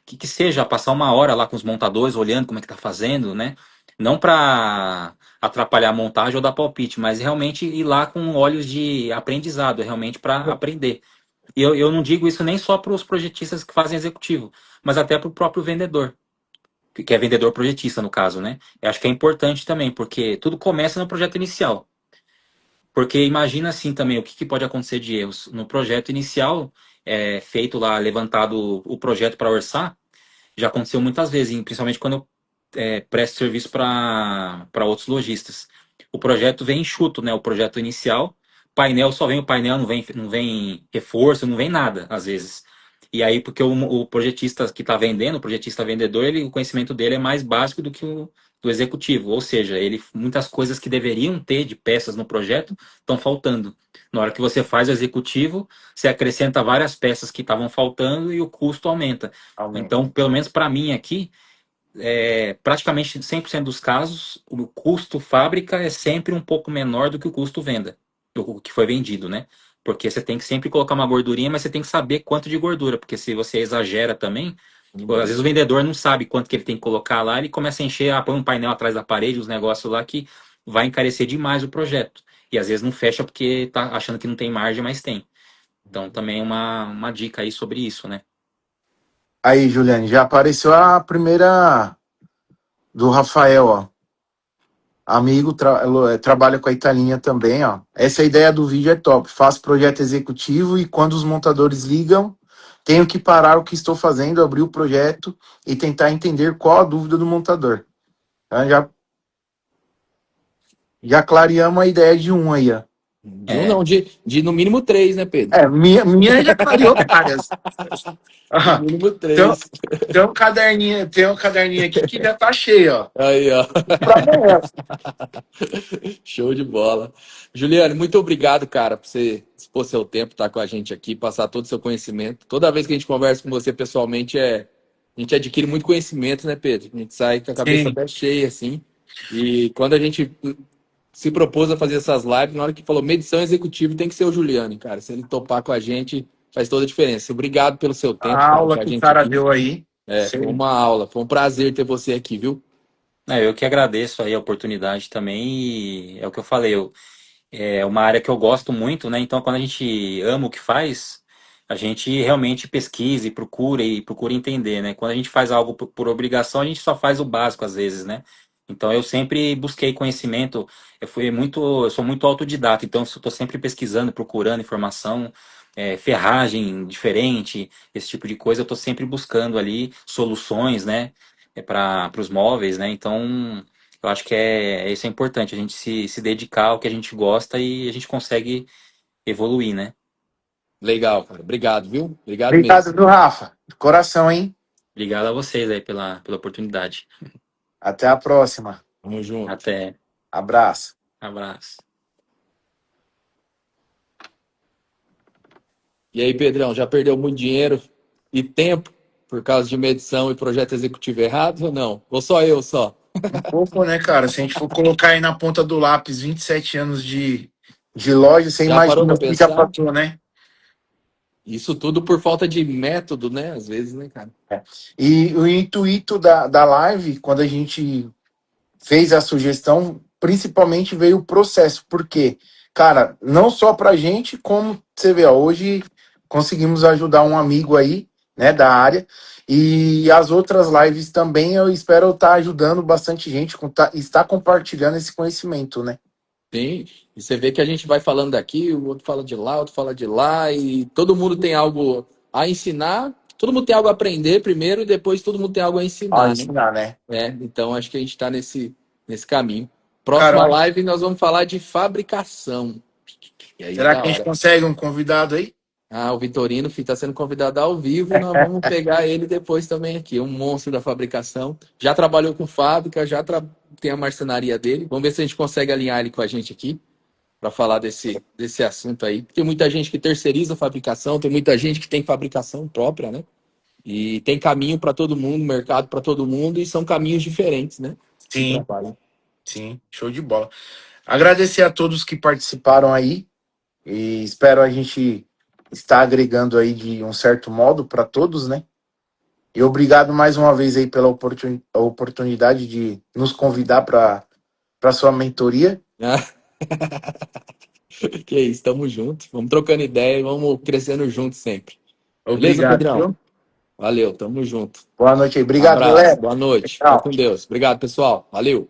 que seja, passar uma hora lá com os montadores, olhando como é que tá fazendo, né? Não para atrapalhar a montagem ou dar palpite, mas realmente ir lá com olhos de aprendizado, realmente para aprender. E eu não digo isso nem só para os projetistas que fazem executivo, mas até para o próprio vendedor, que é vendedor projetista no caso, né? Eu acho que é importante também, porque tudo começa no projeto inicial. Porque imagina assim também o que pode acontecer de erros. No projeto inicial, feito lá, levantado o projeto para orçar, já aconteceu muitas vezes, principalmente quando eu presto serviço para outros lojistas. O projeto vem enxuto, né? O projeto inicial, painel só vem o painel, não vem reforço, não vem nada, às vezes. E aí, porque o projetista que está vendendo, o projetista vendedor, o conhecimento dele é mais básico do que o do executivo. Ou seja, muitas coisas que deveriam ter de peças no projeto estão faltando. Na hora que você faz o executivo, você acrescenta várias peças que estavam faltando e o custo aumenta. Aumenta. Então, pelo menos para mim aqui, praticamente 100% dos casos, o custo fábrica é sempre um pouco menor do que o custo venda, do que foi vendido, né? Porque você tem que sempre colocar uma gordurinha, mas você tem que saber quanto de gordura, porque se você exagera também, às vezes o vendedor não sabe quanto que ele tem que colocar lá, ele começa a encher, põe um painel atrás da parede, os negócios lá que vai encarecer demais o projeto. E às vezes não fecha porque tá achando que não tem margem, mas tem. Então também é uma dica aí sobre isso, né? Aí, Juliane, já apareceu a primeira do Rafael, ó. Amigo, trabalha com a Italinha também, ó. Essa ideia do vídeo é top. Faço projeto executivo e quando os montadores ligam, tenho que parar o que estou fazendo, abrir o projeto e tentar entender qual a dúvida do montador. Então, já clareamos a ideia de um aí, ó. De um É, não, de no mínimo três, né, Pedro? Minha já clareou várias. No Ah, mínimo Tem, três. tem um caderninho aqui que já tá cheio, ó. Aí, ó. Pra amanhã. Show de bola. Juliane, muito obrigado, cara, por você dispor seu tempo, estar com a gente aqui, passar todo o seu conhecimento. Toda vez que a gente conversa com você pessoalmente, a gente adquire muito conhecimento, né, Pedro? A gente sai com a cabeça Sim. até cheia, assim. E quando a gente se propôs a fazer essas lives, na hora que falou medição executiva, tem que ser o Juliane, cara. Se ele topar com a gente, faz toda a diferença. Obrigado pelo seu tempo, A cara, aula com a que o gente cara aqui. deu aí. Foi uma aula, foi um prazer ter você aqui, viu? eu que agradeço aí a oportunidade também e é o que eu falei, é uma área que eu gosto muito, né? Então, quando a gente ama o que faz, a gente realmente pesquisa e procura entender, né? Quando a gente faz algo por obrigação, a gente só faz o básico às vezes, né? Então, eu sempre busquei conhecimento, eu sou muito autodidata, então eu estou sempre pesquisando, procurando informação, ferragem diferente, esse tipo de coisa, eu estou sempre buscando ali soluções, né? Para os móveis, né? Então, eu acho que isso é importante, a gente se dedicar ao que a gente gosta e a gente consegue evoluir, né? Legal, cara. Obrigado, viu? Obrigado Obrigado, mesmo. viu, Rafa? De coração, hein? Obrigado a vocês aí pela oportunidade. Até a próxima. Tamo junto. Até. Abraço. Abraço. E aí, Pedrão, já perdeu muito dinheiro e tempo por causa de medição e projeto executivo errado ou não? Ou só eu só? Um pouco, né, cara? Se a gente for colocar aí na ponta do lápis 27 anos de loja, você Já parou imagina para o que já pensar? passou, né? Isso tudo por falta de método, né? Às vezes, né, cara? E o intuito da live, quando a gente fez a sugestão, principalmente veio o processo. Por quê? Cara, não só pra gente, como você vê, ó, hoje conseguimos ajudar um amigo aí, né, da área, e as outras lives também eu espero estar ajudando bastante gente, estar compartilhando esse conhecimento, né? Sim. E você vê que a gente vai falando daqui, o outro fala de lá, o outro fala de lá, e todo mundo tem algo a ensinar, todo mundo tem algo a aprender primeiro, e depois todo mundo tem algo a A ensinar, né? ensinar, né? Então acho que a gente está nesse caminho. Cara, Próxima live nós vamos falar de fabricação. E aí, será da que a gente hora. consegue um convidado aí? Ah, o Vitorino está sendo convidado ao vivo, nós vamos pegar ele depois também aqui, um monstro da fabricação. Já trabalhou com fábrica, tem a marcenaria dele. Vamos ver se a gente consegue alinhar ele com a gente aqui para falar desse assunto aí. Tem muita gente que terceiriza a fabricação, tem muita gente que tem fabricação própria, né? E tem caminho para todo mundo, mercado para todo mundo, e são caminhos diferentes, né? De Sim, trabalho. sim, show de bola. Agradecer a todos que participaram aí e espero a gente estar agregando aí de um certo modo para todos, né? E obrigado mais uma vez aí pela oportunidade de nos convidar para sua mentoria. Que isso, tamo junto. Vamos trocando ideia e vamos crescendo juntos sempre. Beleza, Obrigado, Pedrão? viu? Valeu, tamo junto. Boa noite aí. Obrigado, Abraço, galera. boa noite. Fica Tchau. com Deus. Obrigado, pessoal. Valeu.